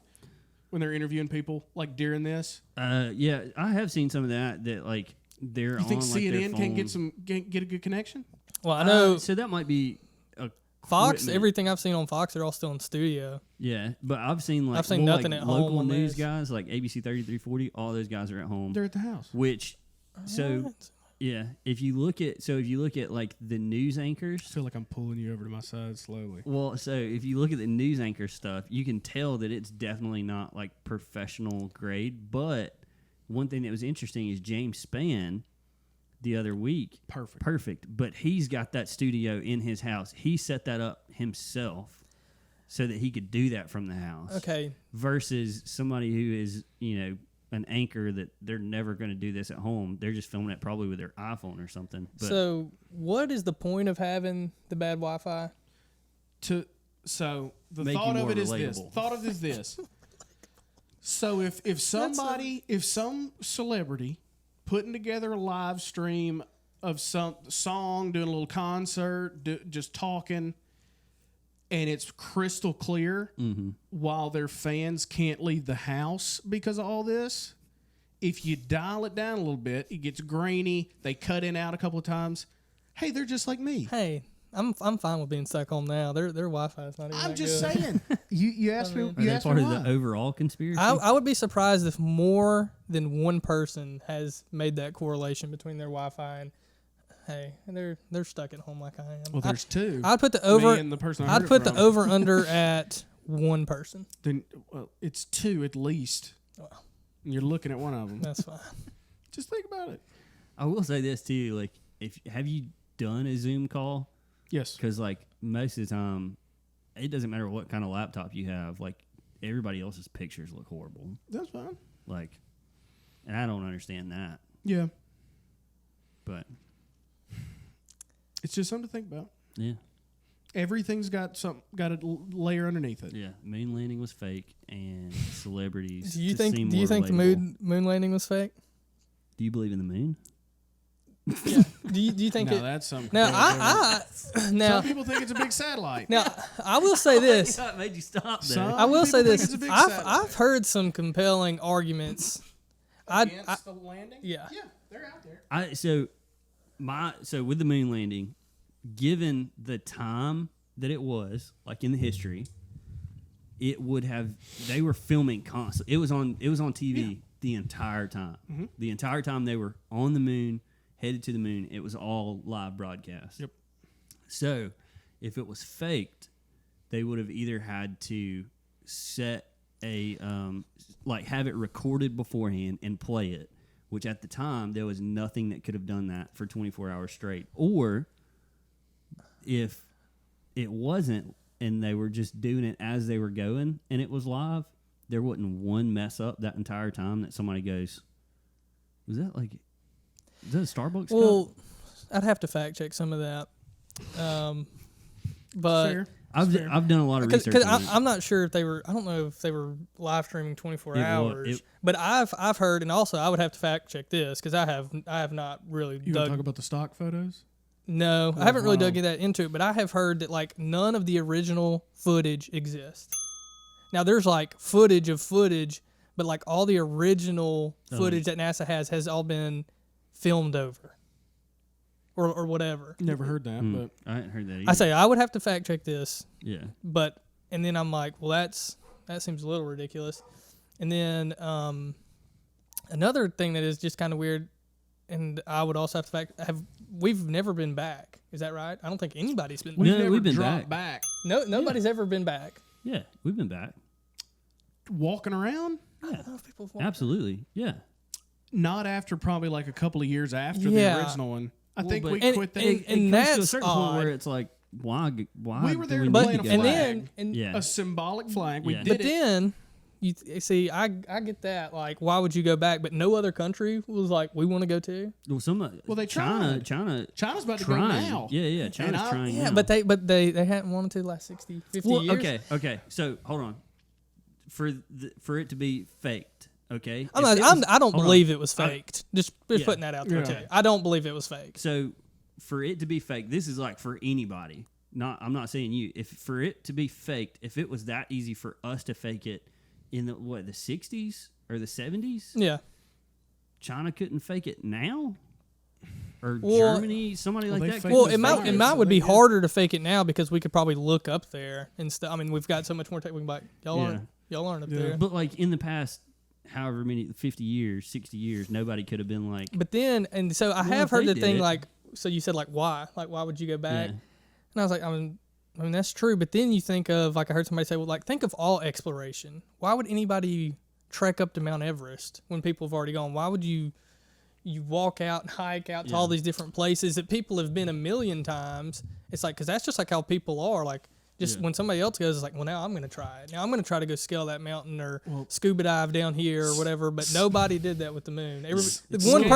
when they're interviewing people like during this. Yeah, I have seen some of that like they're You think on like their CNN can get phone. get a good connection? Well, I know So that might be a Fox. equipment. Everything I've seen on Fox, they're all still in studio. Yeah, but I've seen like I've seen more, nothing like, at home local on news this. guys like ABC 3340. All those guys are at home. They're at the house. Which, so What? yeah, if you look at like the news anchors. I feel like I'm pulling you over to my side slowly. Well, so if you look at the news anchor stuff, you can tell that it's definitely not like professional grade. But one thing that was interesting is James Spann the other week. Perfect. But he's got that studio in his house. He set that up himself so that he could do that from the house. Okay. Versus somebody who is, an anchor that they're never going to do this at home. They're just filming it probably with their iPhone or something. But So, what is the point of having the bad Wi-Fi? So the Make you thought of more it is this. relatable. Thought of it is this. So if some celebrity putting together a live stream of some song, doing a little concert, just talking, and it's crystal clear while their fans can't leave the house because of all this, if you dial it down a little bit, it gets grainy. They cut in out a couple of times. Hey, they're just like me. Hey, I'm fine with being stuck home now. Their Wi-Fi is not even I'm that just good. saying. You asked me. are You they asked part me of why. the overall conspiracy? I would be surprised if more than one person has made that correlation between their Wi-Fi and, hey, they're stuck at home like I am. Well, there's two. I'd put the over. Me and the person I I'd heard it put the from. over under at one person. Then it's two at least. Wow. And you're looking at one of them. That's fine. Just think about it. I will say this too, like have you done a Zoom call? Yes. Because like most of the time, it doesn't matter what kind of laptop you have. Like everybody else's pictures look horrible. That's fine. Like, and I don't understand that. Yeah. But It's just something to think about. yeah, Everything's got a layer underneath it. yeah, moon landing was fake, and celebrities. Do you just seem think? Do you more think the relatable. moon landing was fake? Do you believe in the moon? Yeah. Do you think No, it? that's something. Now now some people think it's a big satellite. now I will say this. What made you stop there? Some I will say people think this. it's a big I've satellite. heard some compelling arguments. I the landing? yeah. Yeah, they're out there. So with the moon landing, given the time that it was, like in the history, it would have. They were filming constantly. It was on TV the entire time. Mm-hmm. The entire time they were on the moon, headed to the moon. It was all live broadcast. Yep. So, if it was faked, they would have either had to set a have it recorded beforehand and play it, which at the time there was nothing that could have done that for 24 hours straight. Or if it wasn't and they were just doing it as they were going and it was live, there wasn't one mess up that entire time that somebody goes, is that a Starbucks cup? Well, I'd have to fact check some of that. But Fair. I've done a lot of research on it. I'm not sure if they were. I don't know if they were live streaming 24 It wa- hours. it- But I've heard, and also I would have to fact check this because I have not really You want to talk dug. about the stock photos? No, I haven't really wow. dug that into it. But I have heard that like none of the original footage exists. Now there's like footage of footage, but like all the original footage that NASA has all been filmed over, or whatever. Never heard that, but I hadn't heard that either. I say I would have to fact check this. yeah. But and then I'm like, well, that seems a little ridiculous. And then another thing that is just kind of weird, and I would also have to we've never been back. Is that right? I don't think anybody's been. No, back. never we've been dropped back. No, nobody's ever been back. Yeah, we've been back. Walking around, I don't know if people have walked- Absolutely. Yeah. not after probably like a couple of years after Yeah. the original one. I Well, think but- we And- quit that. and- It comes to a that's certain point odd. where it's like, why We were do there to need But plant a go and flag. back? then and Yeah. a symbolic flag. We Yeah. did but it. then you see, I get that. Like, why would you go back? But no other country was like, we want to go too. Well, Well, they China, China's about to trying. go now. Yeah, China's I- trying. Yeah, now. but they hadn't wanted to the last 60, 50 well, years. okay. So hold on. For it to be faked, okay. I If it don't was- hold on. believe it was faked. Just Yeah. putting that out there Yeah. too. I don't believe it was fake. So for it to be fake, this is like for anybody. I'm not saying you. If for it to be faked, if it was that easy for us to fake it in the 60s or the 70s, Yeah. China couldn't fake it now, or Well- Somebody Well, like they that. faked Well, the it might virus, so would they be did. harder to fake it now because we could probably look up there and stuff. I mean, we've got so much more tech. We can be like, y'all aren't up Yeah. there. But like in the past, however many 50 years, 60 years, nobody could have been like, But then, and so I Well, have if heard they the did thing it- like, so you said like why would you go back? yeah, And I was like, I mean that's true. But then you think of like I heard somebody say, well, like think of all exploration. Why would anybody trek up to Mount Everest when people have already gone? Why would you walk out and hike out to all Yeah. these different places that people have been a million times? It's like because that's just like how people are. Like just Yeah. when somebody else goes, it's like, well, now I'm going to try it. Now I'm going to try to go scale that mountain or Well, scuba dive down here or whatever. But nobody did that with the moon. It's One scaling.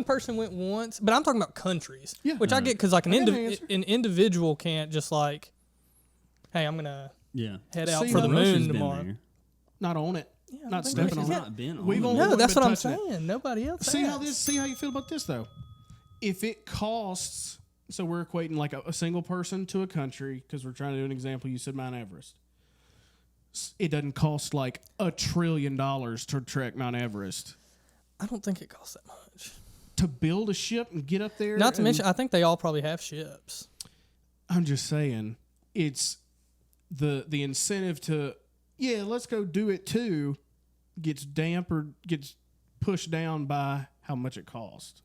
person went once, but I'm talking about countries. Yeah. Which I get because like I got an answer. an individual can't just like, hey, I'm gonna yeah. head out See, for the Russia's moon been tomorrow. there. Not on it. Yeah, I Not think stepping Russia's on it. Not been on We've it. only No, been that's what I'm touching it. saying. Nobody else. See has. how you feel about this though. If it costs, so we're equating like a single person to a country because we're trying to do an example. You said Mount Everest. It doesn't cost like $1 trillion to trek Mount Everest. I don't think it costs that much. To build a ship and get up there. Not to and- mention, I think they all probably have ships. I'm just saying, it's the incentive to let's go do it too gets pushed down by how much it costs.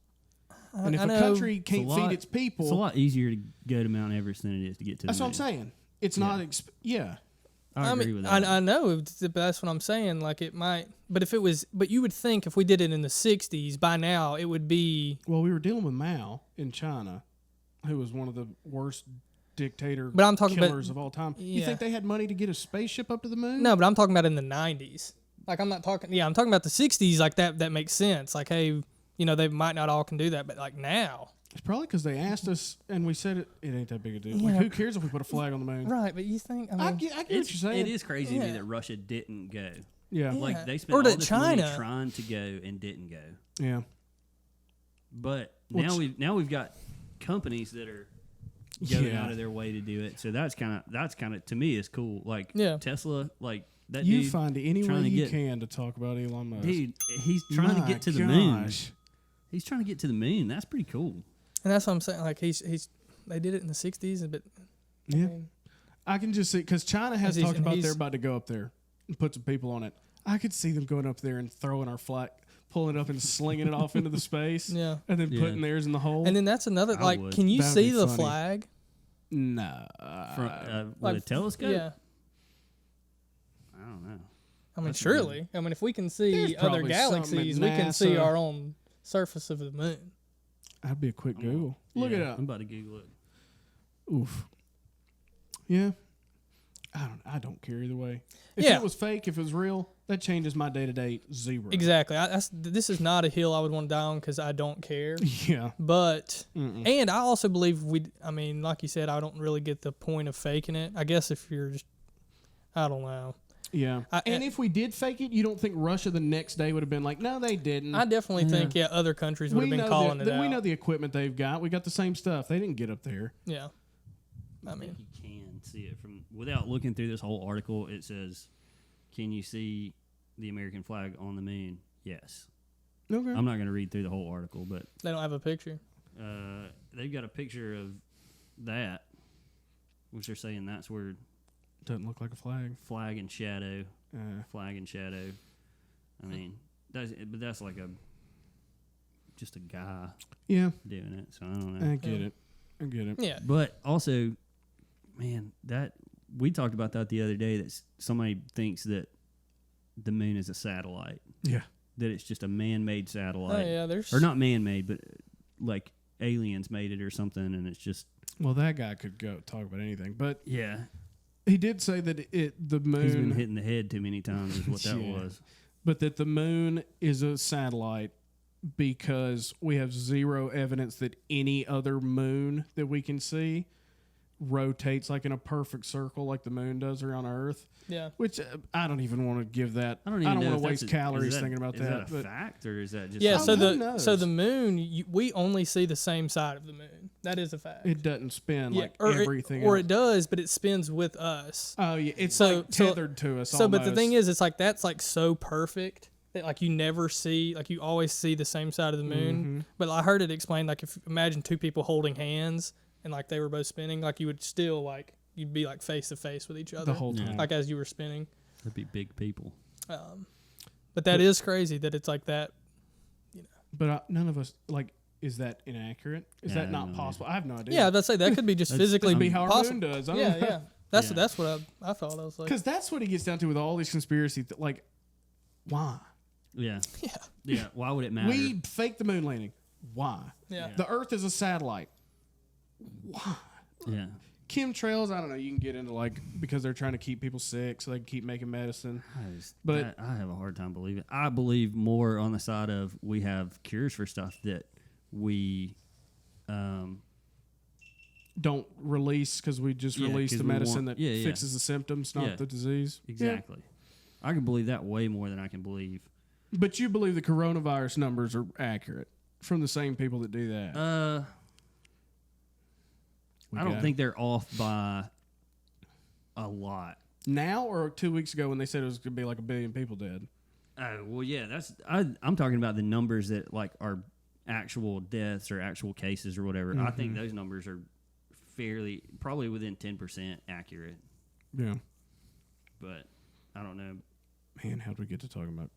And if I a know. country can't It's a lot- feed its people, It's a lot easier to go to Mount Everest than it is to get to that's the what I'm moon. saying. It's not. Yeah. I agree mean, with that. I know that's what I'm saying. Like it might, but if it was, but you would think if we did it in the '60s, by now it would be. Well, we were dealing with Mao in China, who was one of the worst dictator But I'm talking about- killers of all time. You yeah. think they had money to get a spaceship up to the moon? No, but I'm talking about in the '90s. Like I'm not talking. Yeah, I'm talking about the '60s. Like that makes sense. Like hey, they might not all can do that, but like now. It's probably because they asked us, and we said it ain't that big a deal. Yeah. Like, who cares if we put a flag on the moon? Right, but you think I I mean, get what you're saying. It is crazy to me Yeah. that Russia didn't go. Yeah. Like they Or spent all that this China- money trying to go and didn't go. Yeah. But Well, now we've got companies that are going Yeah. out of their way to do it. So that's kind of to me is cool. Like Yeah. Tesla, like that You dude find any way trying to you get- can to talk about Elon Musk. dude, he's trying to My get to the moon. gosh. He's trying to get to the moon. That's pretty cool. and that's what I'm saying. Like he's they did it in the '60s, but I Yeah. mean, I can just see, because China has He's- talked about he's- they're about to go up there and put some people on it. I could see them going up there and throwing our flag, pulling it up and slinging it off into the space. yeah. And then Yeah. putting theirs in the hole. And then that's another. I Like, would. can you That'd see be the funny. flag? Nah. With like, a telescope? Yeah. I don't know. I mean, That's surely. I mean, if we can see There's other probably something at galaxies, we can see NASA. our own surface of the moon. That'd be a quick Google. Look Yeah, it up. I'm about to Google it. Oof. Yeah. I don't care either way. If Yeah. it was fake, if it was real, that changes my day to day zero. Exactly. This is not a hill I would want to die on because I don't care. Yeah. But Mm-mm. and I also believe I mean, like you said, I don't really get the point of faking it. I guess if you're just, I don't know. Yeah. And if we did fake it, you don't think Russia the next day would have been like, no, they didn't. I definitely think other countries would have been calling it out. We know the equipment they've got. We got the same stuff. They didn't get up there. Yeah. I I mean, think you can see it from without looking through this whole article. It says, "Can you see the American flag on the moon?" Yes. Okay. I'm not going to read through the whole article, but they don't have a picture. they've got a picture of that, which they're saying that's where Doesn't look like a flag. flag and shadow, Uh, flag and shadow. I mean, that's like just a guy yeah. doing it. So I don't know. I get it. I get it. Yeah. But also, man, that we talked about that the other day. That somebody thinks that the moon is a satellite. Yeah. That it's just a man-made Oh satellite, yeah. There's or not man-made, but like aliens made it or something, and it's just Well, that guy could go talk about anything, but yeah. he did say that the moon, He's been hitting the head too many times. Is what that Yeah. was. but that the moon is a satellite because we have zero evidence that any other moon that we can see rotates like in a perfect circle like the moon does around Earth. Yeah. Which I don't even want to give that. I don't even know want if to waste that's calories is thinking about is that. that a but fact or is that just Yeah. Oh, So who the knows? moon, we only see the same side of the moon. That is a fact. it doesn't spin like or everything or else. it does, but it spins with us. Oh yeah, it's So- like so- tethered to us. So, but the almost. thing is, it's like that's like so perfect that like you never see, like you always see the same side of the moon. Mm-hmm. But I heard it explained like if imagine two people holding hands and like they were both spinning, like you would still like you'd be like face to face with each other the whole Yeah. time. like as you were spinning. that'd be big people. But that is crazy that it's like that. But none of us like. Is that inaccurate? Is Yeah, I that not have no possible? I have no idea. Yeah, let's say that could be just That's- physically Could be how our possible. moon does. I don't Yeah, know. yeah. Yeah. That's what I thought. I was like, Because that's what it gets down to with all these conspiracy. Like, why? Yeah. yeah, Yeah. Why would it matter? We faked the moon landing. Why? yeah. The Earth is a satellite. Why? yeah. Chemtrails, I don't know. You can get into like because they're trying to keep people sick, so they can keep making medicine. But- I have a hard time believing. I believe more on the side of we have cures for stuff that we, Don't release because we just Yeah, released 'cause the we medicine want- that yeah, yeah. fixes the symptoms, not Yeah. the disease. exactly. I can believe that way more than I can believe. Yeah. But you believe the coronavirus numbers are accurate from the same people that do that. We I don't got think they're off by a lot. now or 2 weeks ago when they said it was going to be like 1 billion people dead. Oh well, yeah. I'm talking about the numbers that like are actual deaths or actual cases or whatever. I think those numbers are probably within 10% accurate. Yeah. But I don't know. Man, how did we get to talking about?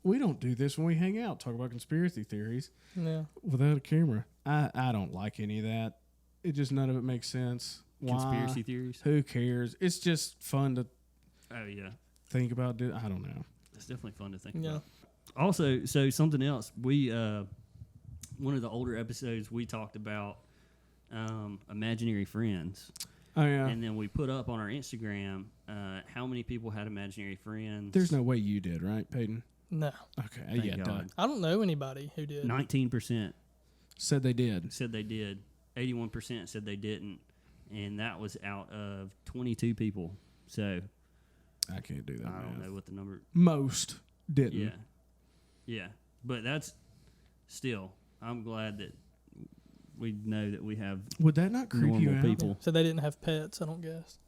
We don't do this when we hang out, talk about conspiracy theories Yeah. without a camera. I don't like any of that. It just, none of it makes sense. Why? Conspiracy theories. Who cares? It's just fun to Oh yeah, think about. I don't know. it's definitely fun to think Yeah. about. Also, so something else. We one of the older episodes we talked about imaginary friends. Oh yeah. And then we put up on our Instagram how many people had imaginary friends. There's no way you did, right, Peyton? No. Okay. Thank yeah. God. Done. I don't know anybody who did. 19% Said they did. said they did. 81% said they didn't, and that was out of 22 people. So I can't do that. I don't man. know what the number. Most didn't. Yeah, yeah, but that's still. I'm glad that we know that we have Would that not creep you normal out? people. So they didn't have pets, I don't guess.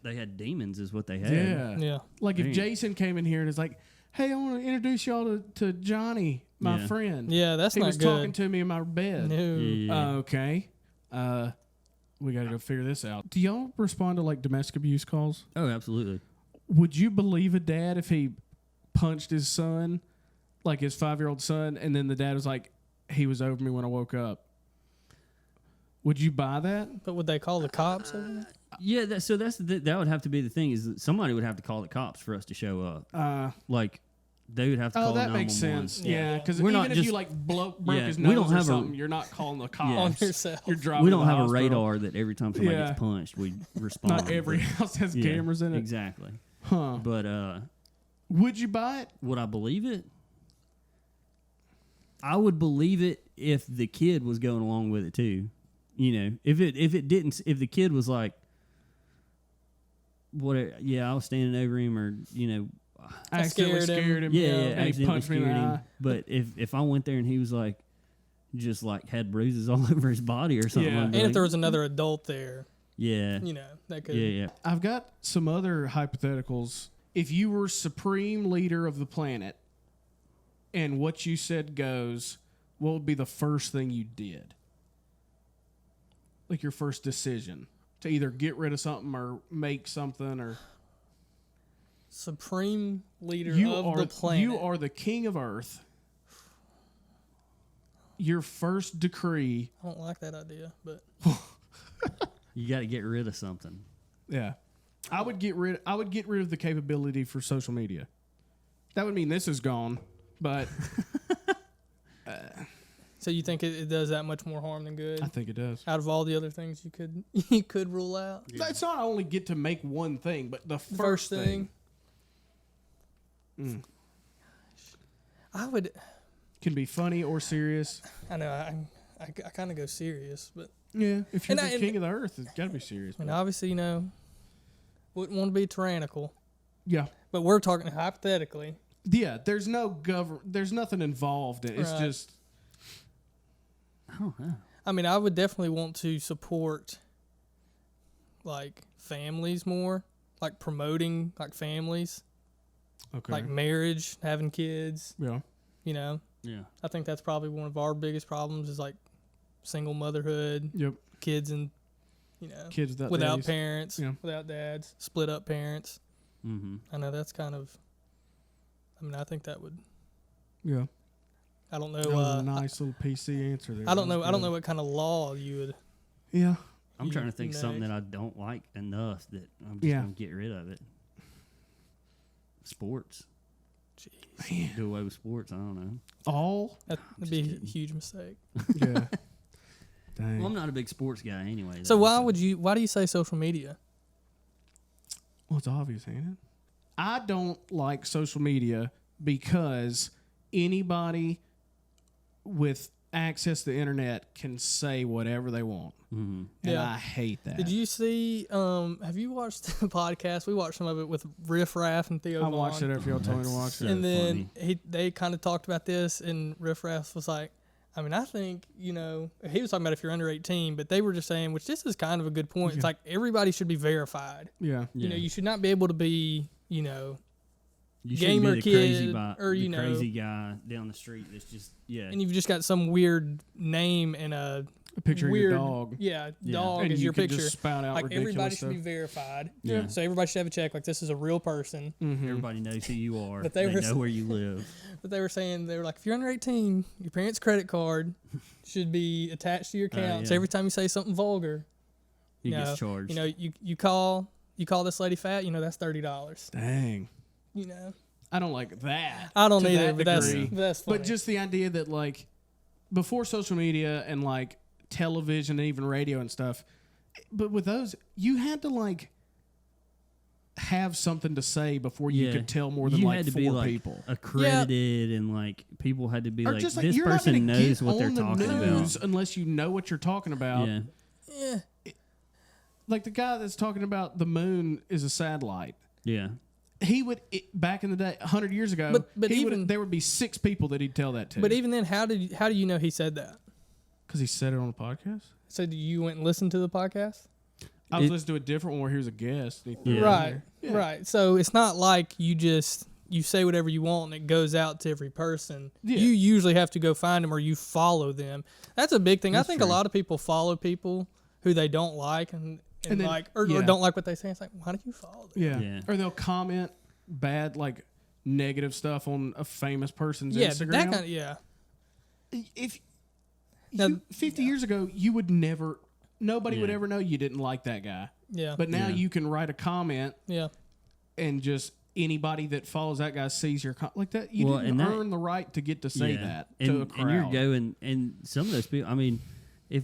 They had demons, is what they had. Yeah. Yeah. Like if Dang. Jason came in here and is like, "Hey, I want to introduce y'all to Johnny, my Yeah. friend." Yeah, that's he not was good. talking to me in my bed. No. Yeah. Okay. We got to go figure this out. Do y'all respond to like domestic abuse calls? Oh, absolutely. Would you believe a dad if he punched his son, like his 5-year-old son, and then the dad was like, "He was over me when I woke up"? Would you buy that? But would they call the cops over there? Yeah, that would have to be the thing, is that somebody would have to call the cops for us to show up. Like they would have to call Oh, that 911. makes sense. Yeah. Yeah, because We're even not if just- you like broke Yeah, his we nose don't or have a- something, you're not calling the cops. On yourself. You're driving. We to don't the have a hospital. radar that every time somebody Yeah. gets punched, we respond. Not every house has Yeah, cameras in it. Exactly. Huh? But Would you buy it? would I believe it? I would believe it if the kid was going along with it too. You know, if the kid was like, "What? Yeah, I was standing over him," or I accidentally scared him. scared him. yeah, Yeah. And he accidentally punched me in the scared him. eye. But if I went there and he was like, just like had bruises all over his body or something, Yeah. I'd be And if like, there was another adult there, yeah, that could. yeah. I've got some other hypotheticals. If you were supreme leader of the planet and what you said goes, what would be the first thing you did? Like your first decision to either get rid of something or make something, or Supreme leader you of are the planet. you are the king of Earth. Your first decree, I don't like that idea, but You got to get rid of something. yeah. I would get rid of the capability for social media. That would mean this is gone, but so you think it does that much more harm than good? I think it does. Out of all the other things you could rule out, It's not only get to make one thing, but the the first thing. I would. Can be funny or serious. I know I kind of go serious, but Yeah, if you're And the king of the earth, it's got to be serious. I mean, but- obviously, wouldn't want to be tyrannical. yeah, But we're talking hypothetically. yeah. There's no there's nothing involved in it. It's Right. just I don't know. I mean, I would definitely want to support like families more, like promoting like families, okay. like marriage, having kids. yeah, Yeah, I think that's probably one of our biggest problems is like single motherhood, yep. kids and Kids without daddies. parents, Yeah. without dads, split up parents. mm-hmm. I know that's kind of. I mean, I think that would. Yeah, I don't know. that was a nice little PC answer there. I don't That know. was I don't good. know what kind of law you would. Yeah, I'm You- trying to think you something know. that I don't like enough that I'm just Yeah. gonna get rid of it. Sports. Jeez, Do away with sports. I don't know. all. that'd just be a kidding. huge mistake. Yeah. Dang. Well, I'm not a big sports guy anyway. So though, why do you say social media? Well, it's obvious, ain't it? I don't like social media because anybody with access to the internet can say whatever they want. Mm-hmm. And Yeah. I hate that. Did you see? Have you watched the podcast? We watched some of it with Riff Raff and Theo I Vaughn. watched it after y'all told me to watch So it. And then funny. they kind of talked about this, and Riff Raff was like, I mean, I think, he was talking about if you're under 18, but they were just saying, which this is kind of a good point. It's Yeah. like everybody should be verified. Yeah. You know, Yeah. you should not be able to be, You shouldn't gamer be the crazy kid, guy, or, the crazy guy down the street that's just and you've just got some weird name and a A picture weird, of your dog. Yeah, Yeah. dog And is you your could picture. just spout out Like ridiculous everybody should stuff. be verified. Yeah. So everybody should have a check. Like this is a real person. Everybody knows who you are. But they they were know where you live. But they were saying they were like, if you're under 18, your parents' credit card should be attached to your account. So yeah. every time you say something vulgar, He you know, gets charged. You know, you call this lady fat. You know, that's $30. Dang. You know, I don't like that. I don't to either. that But that's degree. funny. But just the idea that like before social media and like television and even radio and stuff, but with those you had to like have something to say before you could tell more than you like had to 4 be, like, people. accredited and like people had to be Or like, just like this you're not person gonna knows get what they're on the talking news about. unless you know what you're talking about. Yeah. yeah. Like the guy that's talking about the moon is a satellite. Yeah. He would back in the day, 100 years ago. But even- there would be 6 people that he'd tell that to. But even then, how do you know he said that? because he said it on the podcast. So you went and listened to the podcast? I was listening to a different one where he was a guest. And he threw it in Right, there. Yeah. right. So it's not like you say whatever you want and it goes out to every person. Yeah. You usually have to go find them or you follow them. That's a big thing. That's I think true. a lot of people follow people who they don't like and then- like or yeah. don't like what they say. It's like, why do you follow them? Yeah. Yeah. Or they'll comment bad, like negative stuff on a famous person's Yeah, Instagram. but that kind of If Now- 50 years ago, you would never, nobody would Yeah. ever know you didn't like that guy. yeah, But now Yeah. you can write a comment yeah. and just anybody that follows that guy sees your like that. You Well, didn't and that- earn the right to get to say Yeah. that and, to a crowd. and you're going, and some of those people, I mean, if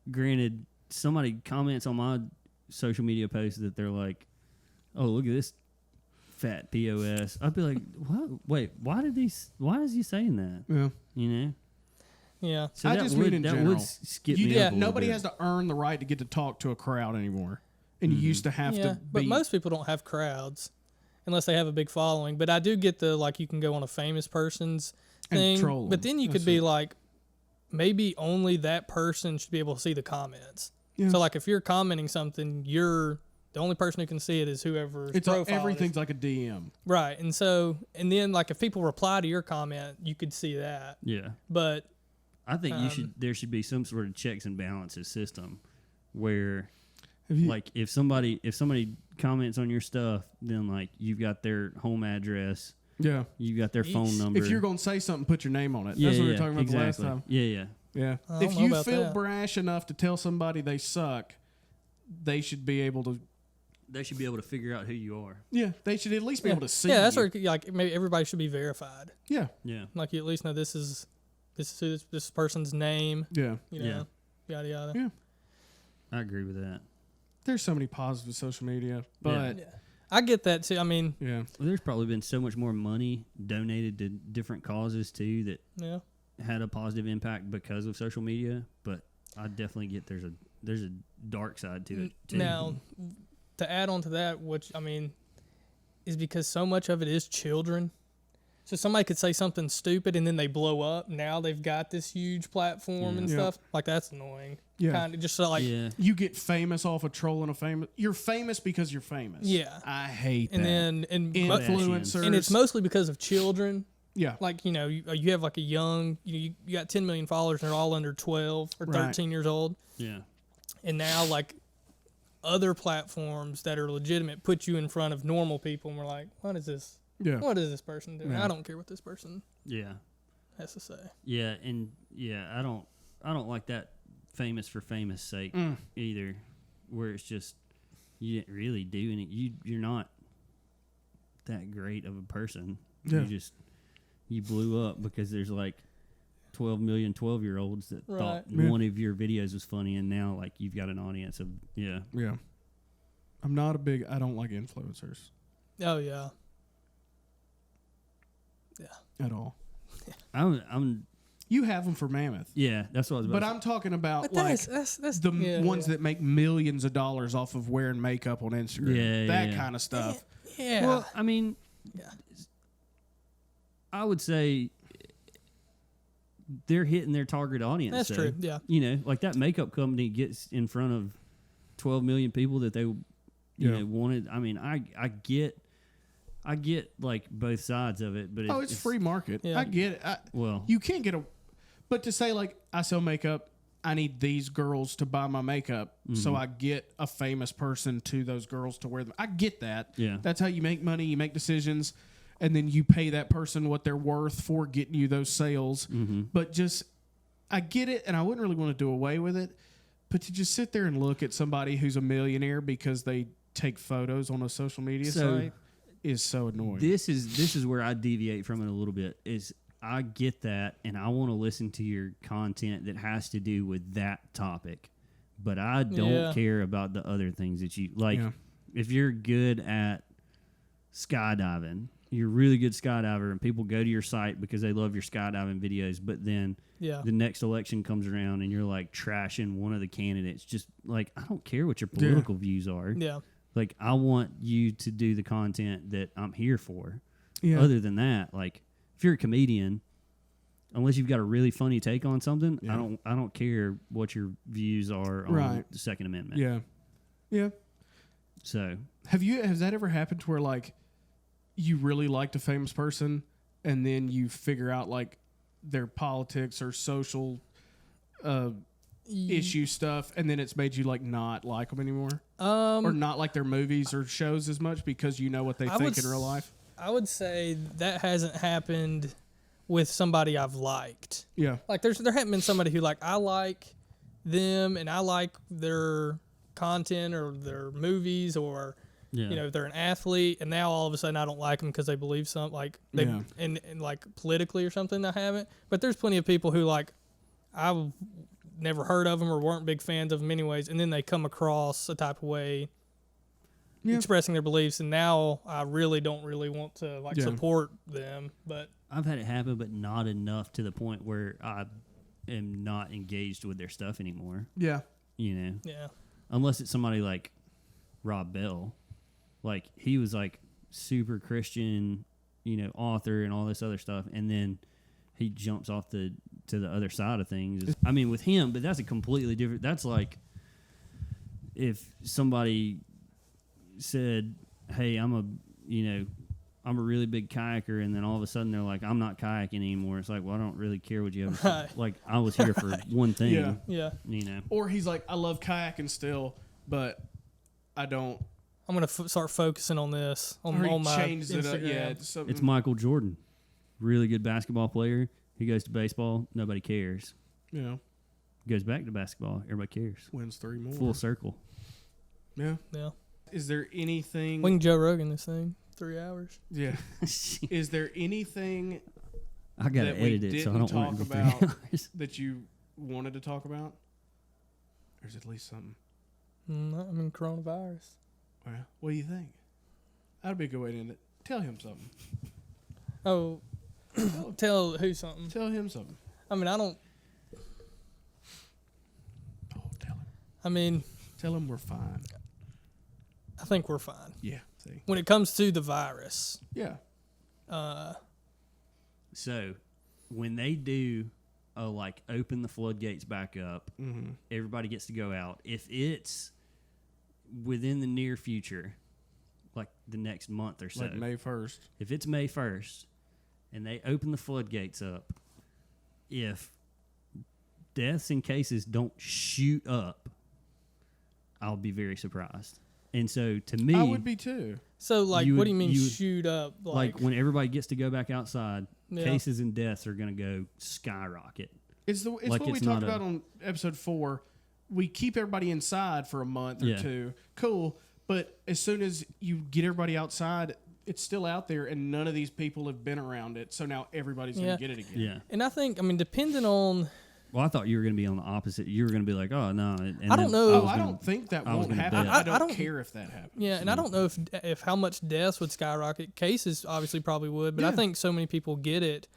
granted somebody comments on my social media post that they're like, oh, look at this fat POS, I'd be like, what? Wait, why is he saying that? Yeah. You know? Yeah. So I that just would, mean in that general. would skip You me did- up a little nobody bit. has to earn the right to get to talk to a crowd anymore. And you used to have Yeah, to but be. most people don't have crowds unless they have a big following. But I do get the like you can go on a famous person's And thing, troll but them. then you That's could be it. like, maybe only that person should be able to see the comments. Yeah. So like if you're commenting something, you're the only person who can see it is whoever's it's profile it is. everything's like a DM. Right, and so and then like if people reply to your comment, you could see that. Yeah. But I think there should be some sort of checks and balances system where Have you- like if somebody comments on your stuff, then like you've got their home address, Yeah. you've got their phone number. If you're going to say something, put your name on it. yeah, That's what we yeah, were talking about exactly. the last time. Yeah, yeah. Yeah. I don't If know you about feel that. brash enough to tell somebody they suck, they should be able to. They should be able to figure out who you are. Yeah, they should at least be able to see. yeah, that's you. where like maybe everybody should be verified. Yeah. Yeah. Like you at least know this is who this person's name. Yeah. You know, yada yada. Yeah. I agree with that. There's so many positives with social media, but Yeah. I get that too. I mean, yeah. Well, there's probably been so much more money donated to different causes too that yeah. had a positive impact because of social media, but I definitely get there's a dark side to it too. Now, to add on to that, which I mean, is because so much of it is children. So somebody could say something stupid and then they blow up. Now they've got this huge platform and Yeah. stuff. Like that's annoying. Yeah. Kind of just so like, yeah. You get famous off of trolling a famous. You're famous because you're famous. Yeah. I hate and that. then Influencers. and it's mostly because of children. yeah. Like you know, you have like a young, you got 10 million followers and they're all under 12 or Right. 13 years old. Yeah. And now like other platforms that are legitimate put you in front of normal people and we're like, what is this? Yeah. What is this person doing? Yeah. I don't care what this person Yeah. has to say. Yeah, and yeah, I don't like that famous for famous sake either, where it's just you didn't really do any. You're not that great of a person. Yeah. You blew up because there's like 12 million 12-year-olds that thought Right. one of your videos was funny, and now like you've got an audience of Yeah. I don't like influencers Oh yeah. at all. I'm You have them for Mammoth. yeah, that's what I was about. But to I'm talking about But like that's the yeah, ones yeah. that make millions of dollars off of wearing makeup on Instagram. Yeah, that yeah. kind of stuff. Yeah. Well, I mean, Yeah. I would say they're hitting their target audience. That's so, true, yeah. You know, like that makeup company gets in front of 12 million people that they, you Yeah. know, wanted. I mean, I get like both sides of it, but Oh, it's free market. Yeah. I get it. Well, You can't get a. But to say like I sell makeup, I need these girls to buy my makeup, so I get a famous person to those girls to wear them. I get that. Yeah. That's how you make money. You make decisions, and then you pay that person what they're worth for getting you those sales. But just, I get it, and I wouldn't really want to do away with it. But to just sit there and look at somebody who's a millionaire because they take photos on a social media site is so annoying. This is where I deviate from it a little bit. Is I get that, and I want to listen to your content that has to do with that topic, but I don't care about the other things that you like. Yeah. If you're good at skydiving, you're a really good skydiver, and people go to your site because they love your skydiving videos, but then the next election comes around and you're like trashing one of the candidates. Just like, I don't care what your political views are. Yeah. Like, I want you to do the content that I'm here for. Yeah. Other than that, like, if you're a comedian, unless you've got a really funny take on something, I don't care what your views are on the Second Amendment. Yeah. Yeah. So has that ever happened to where like you really liked a famous person and then you figure out like their politics or social issue stuff, and then it's made you like not like them anymore, or not like their movies or shows as much because you know what they think in real life? I would say that hasn't happened with somebody I've liked. Yeah. Like there hasn't been somebody who like I like them and I like their content or their movies, or you know, they're an athlete and now all of a sudden I don't like them because they believe something like they and like politically or something. I haven't, but there's plenty of people who like I've never heard of them or weren't big fans of them anyways, and then they come across a type of way expressing their beliefs, and now I really don't want to like support them. But I've had it happen, but not enough to the point where I am not engaged with their stuff anymore. Yeah. You know? Yeah. Unless it's somebody like Rob Bell. Like, he was like super Christian, you know, author and all this other stuff, and then he jumps off to the other side of things. I mean, with him, but that's a completely different. That's like if somebody said, "Hey, I'm a really big kayaker," and then all of a sudden they're like, "I'm not kayaking anymore." It's like, well, I don't really care what you have to say. Like, I was here for one thing. Yeah. You know. Or he's like, I love kayaking still, but I don't. I'm gonna start focusing on this on my changed it up. Instagram. Yeah, it's Michael Jordan, really good basketball player. He goes to baseball, nobody cares. Yeah. Goes back to basketball, everybody cares. Wins 3 more. Full circle. Yeah. Yeah. Is there anything? We can Joe Rogan this thing 3 hours. Yeah. Is there anything I gotta that we edit it so I didn't don't talk want it to be about 3 hours. that you wanted to talk about? There's at least something. I mean, coronavirus. Well, what do you think? That'd be a good way to end it. Tell him something. Oh, tell who something. Tell him something. I mean, I don't. Oh, tell him. I mean, Tell him we're fine. I think we're fine Yeah. See. when it comes to the virus. Yeah. So, when they do, like, open the floodgates back up, everybody gets to go out. If it's within the near future, like the next month or so, Like May 1st. if it's May 1st and they open the floodgates up, if deaths and cases don't shoot up, I'll be very surprised. And so, to me, I would be too. So, like, You what would- do you mean you would- shoot up? like when everybody gets to go back outside, Yeah. cases and deaths are going to go skyrocket. It's Like, what we it's talked not about on episode 4. We keep everybody inside for a month or Yeah. two. Cool. But as soon as you get everybody outside, it's still out there, and none of these people have been around it. So now everybody's going Yeah. to get it again. Yeah. And I think, I mean, depending on, Well, I thought you were going to be on the opposite. You were going to be like, "Oh no!" And I don't know. I don't think that I was won't gonna happen. bet. I don't don't- care if that happens. yeah, and I don't know if how much deaths would skyrocket. Cases obviously probably would, but I Yeah. think so many people get it,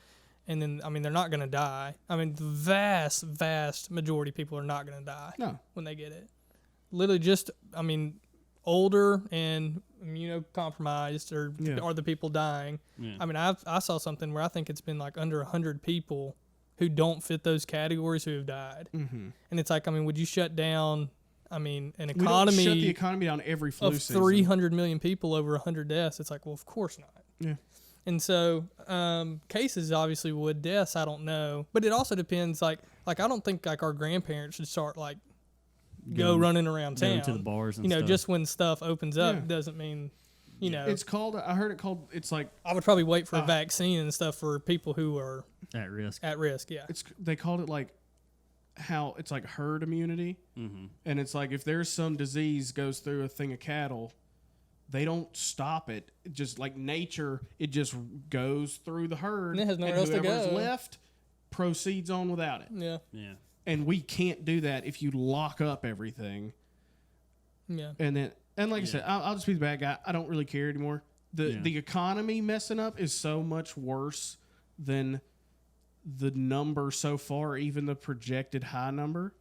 and then, I mean, they're not going to die. I mean, the vast majority of people are not going to die No. when they get it. Literally just, I mean, older and immunocompromised are the people dying. Yeah. I mean, I saw something where I think it's been like under 100 people who don't fit those categories who have died. Mm-hmm. And it's like, I mean, would you shut down, I mean, an We don't shut the economy economy down every flu of season. 300 million people over 100 deaths? It's like, well, of course not. Yeah. And so cases obviously would, deaths I don't know, but it also depends. Like like I don't think like our grandparents should start like go running around town. Going to the bars and you know, stuff. just when stuff opens up Yeah. doesn't mean, you know. It's called. I heard it called. It's like I would probably wait for a vaccine and stuff for people who are at risk. at risk. Yeah. they called it like how it's like herd immunity, and it's like if there's some disease goes through a thing of cattle, they don't stop it. It just like nature, it just goes through the herd, And it has nowhere else to whoever's go. left proceeds on without it. Yeah. Yeah. And we can't do that if you lock up everything. Yeah. And like I said, I'll just be the bad guy. I don't really care anymore. The economy messing up is so much worse than the number so far, even the projected high number.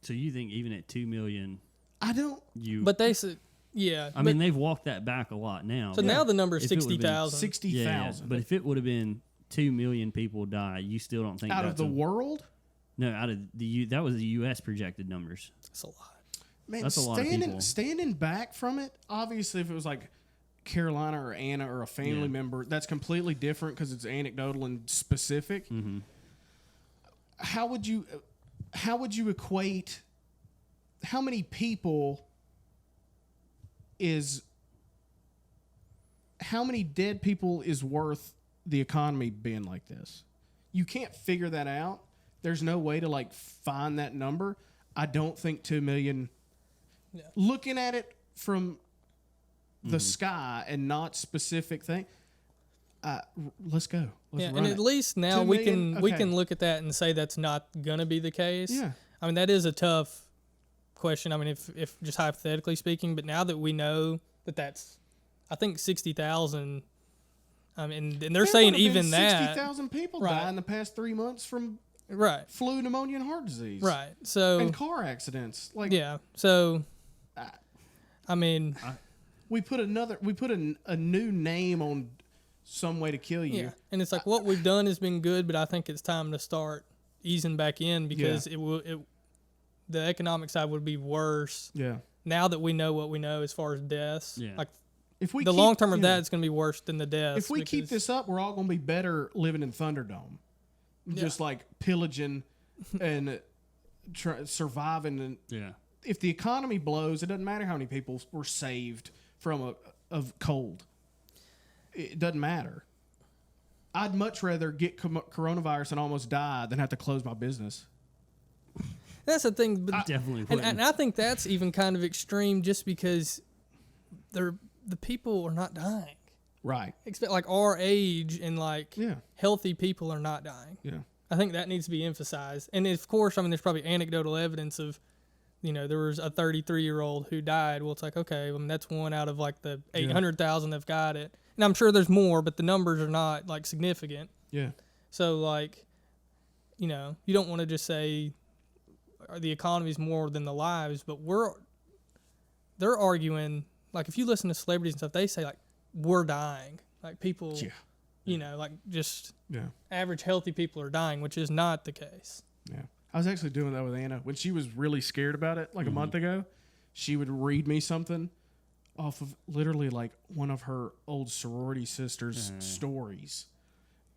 So you think even at 2 million, I don't. But they said, yeah. I mean, they've walked that back a lot now. so but now the number is if it would've been 60,000. 60,000. But if it would have been 2 million people die, you still don't think Out of that's the world? No, out of that was the U.S. projected numbers. That's a lot. Man, That's a lot of people. standing back from it, obviously, if it was like Carolina or Anna or a family member, that's completely different because it's anecdotal and specific. Mm-hmm. How would you equate how many people is how many dead people is worth the economy being like this? You can't figure that out. There's no way to like find that number. I don't think 2 million. Yeah. Looking at it from the sky and not specific thing. Let's go. Let's Yeah, run and it. at least now 2 we million? can we Okay. can look at that and say that's not gonna be the case. Yeah. I mean that is a tough question. I mean if just hypothetically speaking, but now that we know that that's, I think 60,000. I mean, and they're There saying would've been even that 60,000 people Right. die in the past 3 months from right, flu, pneumonia, and heart disease. right. So And car accidents. Like yeah, so Ah. I mean, we put a new name on some way to kill you. yeah, and it's like what we've done has been good, but I think it's time to start easing back in because the economic side would be worse Yeah. now that we know what we know as far as deaths. Yeah. Like If we the keep- long term of yeah. that is going to be worse than the deaths. If we keep because- this up, we're all going to be better living in Thunderdome. Just like pillaging and surviving. And Yeah. if the economy blows, it doesn't matter how many people were saved from a cold. It doesn't matter. I'd much rather get coronavirus and almost die than have to close my business. that's the thing, but Definitely. and I think that's even kind of extreme just because the people are not dying. Right. Expect like our age and like Yeah. healthy people are not dying. Yeah. I think that needs to be emphasized. And of course, I mean, there's probably anecdotal evidence of, you know, there was a 33-year-old who died. Well, it's like, okay, I mean, that's one out of like the 800,000 that've got it. And I'm sure there's more, but the numbers are not like significant. Yeah. So like, you know, you don't want to just say the economy's more than the lives, but they're arguing, like if you listen to celebrities and stuff, they say like, we're dying. Like people, Yeah. you know, like just Yeah. average healthy people are dying, which is not the case. Yeah. I was actually doing that with Anna. When she was really scared about it, like a month ago, she would read me something off of literally like one of her old sorority sisters' stories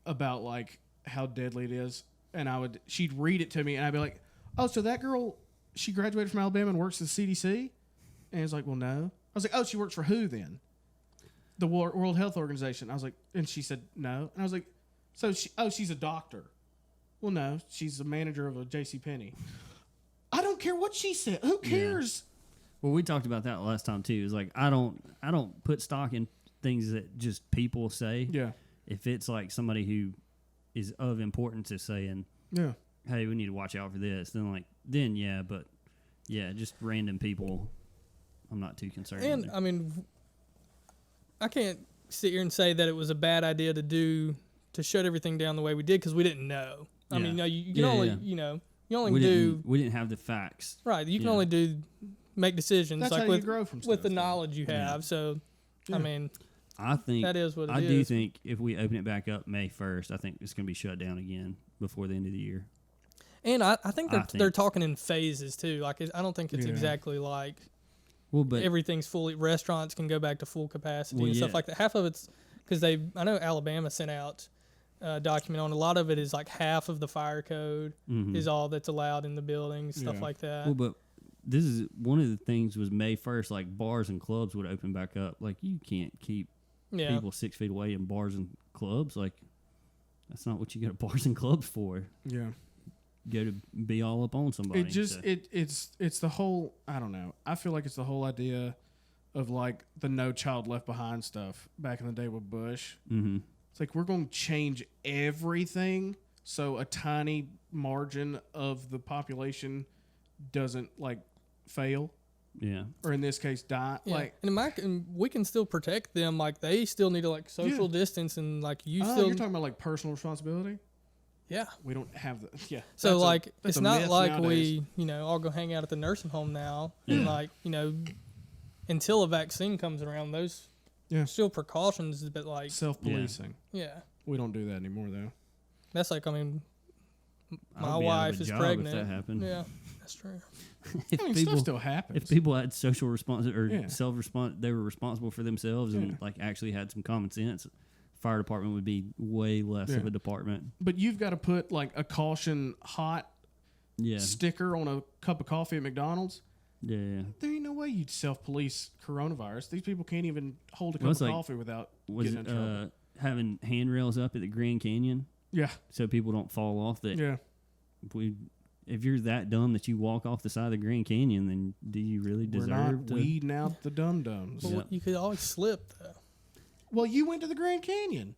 about like how deadly it is. And she'd read it to me and I'd be like, oh, so that girl, she graduated from Alabama and works at the CDC? And it's like, well, no. I was like, oh, she works for who then? The World Health Organization. I was like, and she said no. And I was like, so she's a doctor. Well, no, she's the manager of a JCPenney. I don't care what she said. Who cares? Well, we talked about that last time too. It's like I don't put stock in things that just people say. Yeah. If it's like somebody who is of importance is saying, Yeah. "Hey, we need to watch out for this," then yeah, but yeah, just random people, I'm not too concerned. And with. I mean, I can't sit here and say that it was a bad idea to shut everything down the way we did because we didn't know. I Yeah. mean, you can Yeah, only yeah. you only we do didn't have the facts. right. You can Yeah. only make decisions That's like how you with grow from with the stuff, though. knowledge you Yeah. have. So, Yeah. I mean, I think that is what it I is. do think if we open it back up May 1st, I think it's going to be shut down again before the end of the year. And I think I they're think- talking in phases too. Like I don't think it's Yeah. exactly like Well, but everything's fully. Restaurants can go back to full capacity Well, and stuff yeah. like that. Half of it's because I know Alabama sent out document on. A lot of it is like half of the fire code Mhm. is all that's allowed in the building, stuff Yeah. like that. Well, but this is one of the things was May 1st, like bars and clubs would open back up. Like you can't keep yeah. people 6 feet away in bars and clubs. Like that's not what you go to bars and clubs for. Yeah. Go to be all up on somebody. It just so. it's the whole, I don't know. I feel like it's the whole idea of like the No Child Left Behind stuff back in the day with Bush. Mhm. It's like we're going to change everything so a tiny margin of the population doesn't like fail, Yeah. or in this case die. Yeah. Like, and we can still protect them. Like they still need to like social distance and like you oh, still. you're talking about like personal responsibility. Yeah. We don't have the So that's like that's it's a not myth like nowadays. we all go hang out at the nursing home now and like until a vaccine comes around, those Yeah. still precautions, but like Self-policing. yeah, We don't do that anymore though. that's like my I'd be out of wife a is job pregnant. If that happened. Yeah, that's true. If I mean, people stuff still happens. if people had social or Yeah. they were responsible for themselves Yeah. and like actually had some common sense, fire department would be way less of Yeah. a department. But you've got to put like a caution hot Yeah. sticker on a cup of coffee at McDonald's. Yeah. There ain't no way you'd self-police coronavirus. These people can't even hold a cup Well, it's of like- coffee without Was getting in trouble. having handrails up at the Grand Canyon Yeah, so people don't fall off that yeah. if you're that dumb that you walk off the side of the Grand Canyon, then do you really We're deserve not to? weeding out the dum-dums. But Yeah. you could always slip though. Well, you went to the Grand Canyon.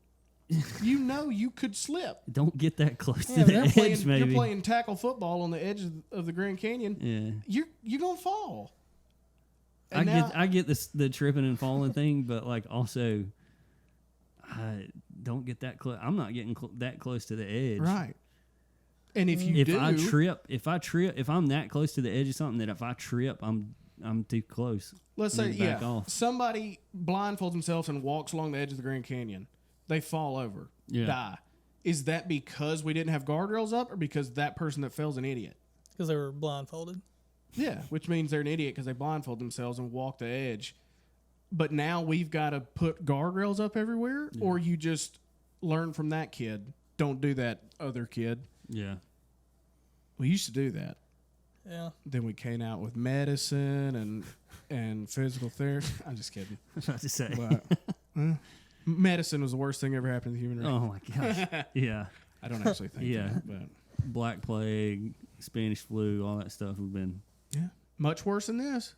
You know you could slip. Don't get that close Yeah, to but the You're edge, playing, maybe. you're playing tackle football on the edge of the Grand Canyon. Yeah. You're gonna fall. I And now- get the tripping and falling thing, but like also, I don't get that close. I'm not getting that close to the edge. right. And if you If do, I trip, if I'm that close to the edge of something, that if I trip, I'm too close. let's I say need to back yeah, off. somebody blindfolds themselves and walks along the edge of the Grand Canyon. They fall over, Yeah. die. Is that because we didn't have guardrails up, or because that person that fell's an idiot? Because they were blindfolded. Yeah, which means they're an idiot because they blindfold themselves and walk the edge. But now we've got to put guardrails up everywhere, or you just learn from that kid. Don't do that, other kid. Yeah. We used to do that. Yeah. Then we came out with medicine and physical therapy. I'm just kidding. I was about to say. But, medicine was the worst thing ever happened to the human race. Oh my gosh. Yeah. I don't actually think Yeah. that, but Black Plague, Spanish flu, all that stuff have been. yeah, much worse than this.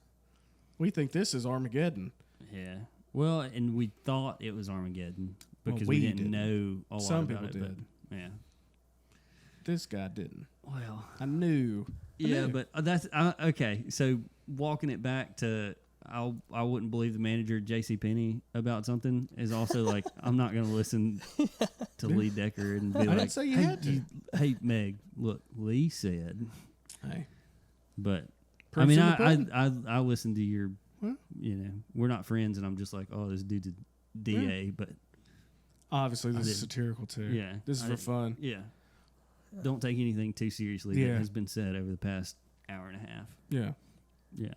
We think this is Armageddon. Yeah. Well, and we thought it was Armageddon Well, because we we didn't didn't. know a lot Some about people it. did. But, yeah. This guy didn't. Well. I knew. Yeah, knew. but that's okay. So walking it back to, I wouldn't believe the manager at JCPenney about something is also like I'm not going to listen to Lee Decker and be I like, didn't say you hey, had to. hey Meg, look, Lee said, Hey, but I proof's mean, in the pudding. I listen to your, Well. we're not friends, and I'm just like, oh, this dude's a DA, but Obviously, this is didn't. satirical too. yeah, This is I for didn't- fun. Yeah, don't take anything too seriously Yeah. that has been said over the past hour and a half. Yeah, Yeah,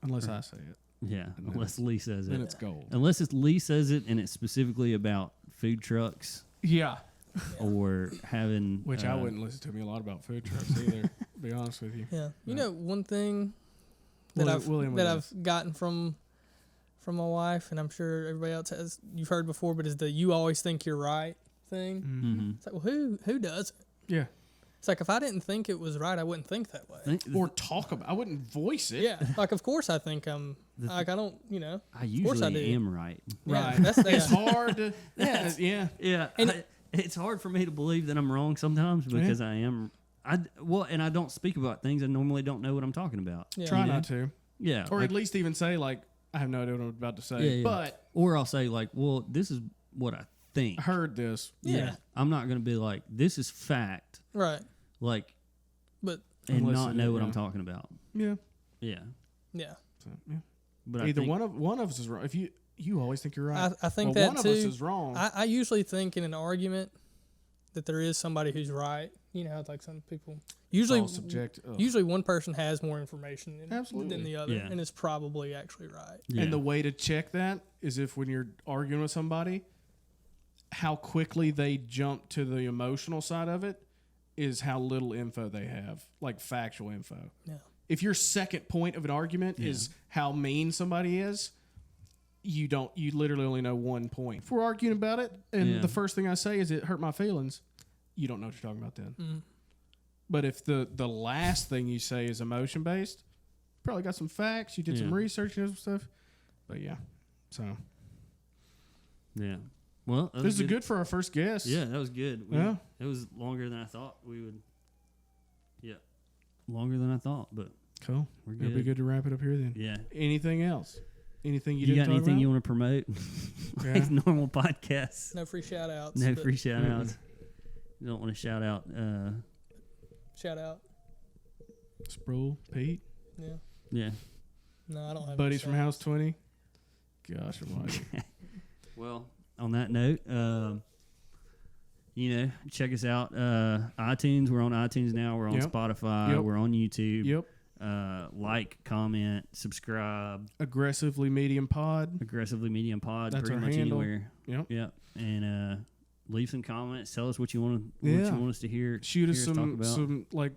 unless I say it, yeah, And then unless Lee says then it. it's gold. Unless it's Lee says it and it's specifically about food trucks Yeah, or having which I wouldn't listen to me a lot about food trucks either. To be honest with you. Yeah. You Yeah. know, one thing that We'll end I've with gotten from my wife, and I'm sure everybody else has, you've heard before, but is the "you always think you're right" thing. Mm-hmm. It's like, well, who does? Yeah, It's like if I didn't think it was right, I wouldn't think that way. or talk about. I wouldn't voice it. Yeah, like of course I think I'm like I don't, I course I usually do. am right. Yeah, Right. that's It's hard to. Yeah. Yeah. Yeah, And- it's hard for me to believe that I'm wrong sometimes because I am. And I don't speak about things I normally don't know what I'm talking about. Yeah. Try You know? not to, Yeah, or like- at least even say like, I have no idea what I'm about to say. Yeah, yeah. But or I'll say like, well, this is what I think. I heard this. Yeah. I'm not going to be like, this is fact, right. like, But and Unless not it- know what yeah. I'm talking about. Yeah. Yeah, yeah, So, yeah. but I Either think, one of us is wrong. If you always think you're right. I think well, that one too. of us is wrong. I usually think in an argument that there is somebody who's right. You know, like some people usually all subjective. Ugh. usually one person has more information Absolutely. than the other, Yeah. and is probably actually right. yeah. And the way to check that is if when you're arguing with somebody, how quickly they jump to the emotional side of it is how little info they have, like factual info. Yeah. If your second point of an argument is how mean somebody is, you literally only know 1 point. If we're arguing about it and the first thing I say is it hurt my feelings, you don't know what you're talking about then. Mm. But if the last thing you say is emotion based, probably got some facts, you did some research and some stuff. But yeah. So Yeah. Well, this is good for our first guest. Yeah, that was good. It was longer than I thought we would. Yeah. Longer than I thought, but Cool. we're It'll good. be good to wrap it up here then. Yeah. Anything else? Anything you You didn't got talk anything about? you want to promote? Yeah. Like normal podcasts. No free shout outs. No free shout outs. You don't want to shout out. Shout out. Sproul, Pete, Yeah. Yeah. No, I don't have buddies any from shout-outs. House 20. Gosh almighty. Well, on that note, check us out. iTunes. We're on iTunes now. We're on Yep. Spotify. Yep. We're on YouTube. Yep. Like, comment, subscribe. Aggressively Medium Pod. Aggressively Medium Pod. That's pretty our much handle. anywhere. Yep. Yep. And leave some comments. Tell us what you want to. Yeah. What you want us to hear. Shoot us hear talk some about. some like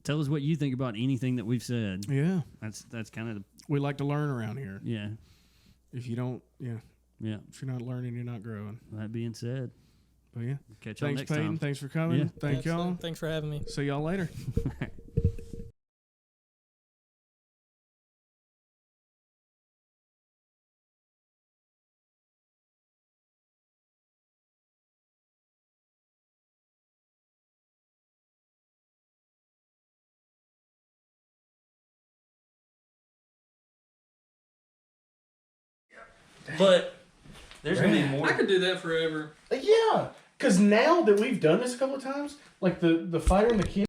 Tell us what you think about anything that we've said. yeah. That's kind of We like to learn around here. yeah. If you don't, Yeah. if you're not learning, you're not growing. That being said, But yeah. catch y'all Thanks, next Peyton. time. Thanks for coming. Yeah. Thank y'all. Absolutely. Thanks for having me. See y'all later. But there's gonna be more. I could do that forever. Yeah, because now that we've done this a couple of times, like the fighter and the kid.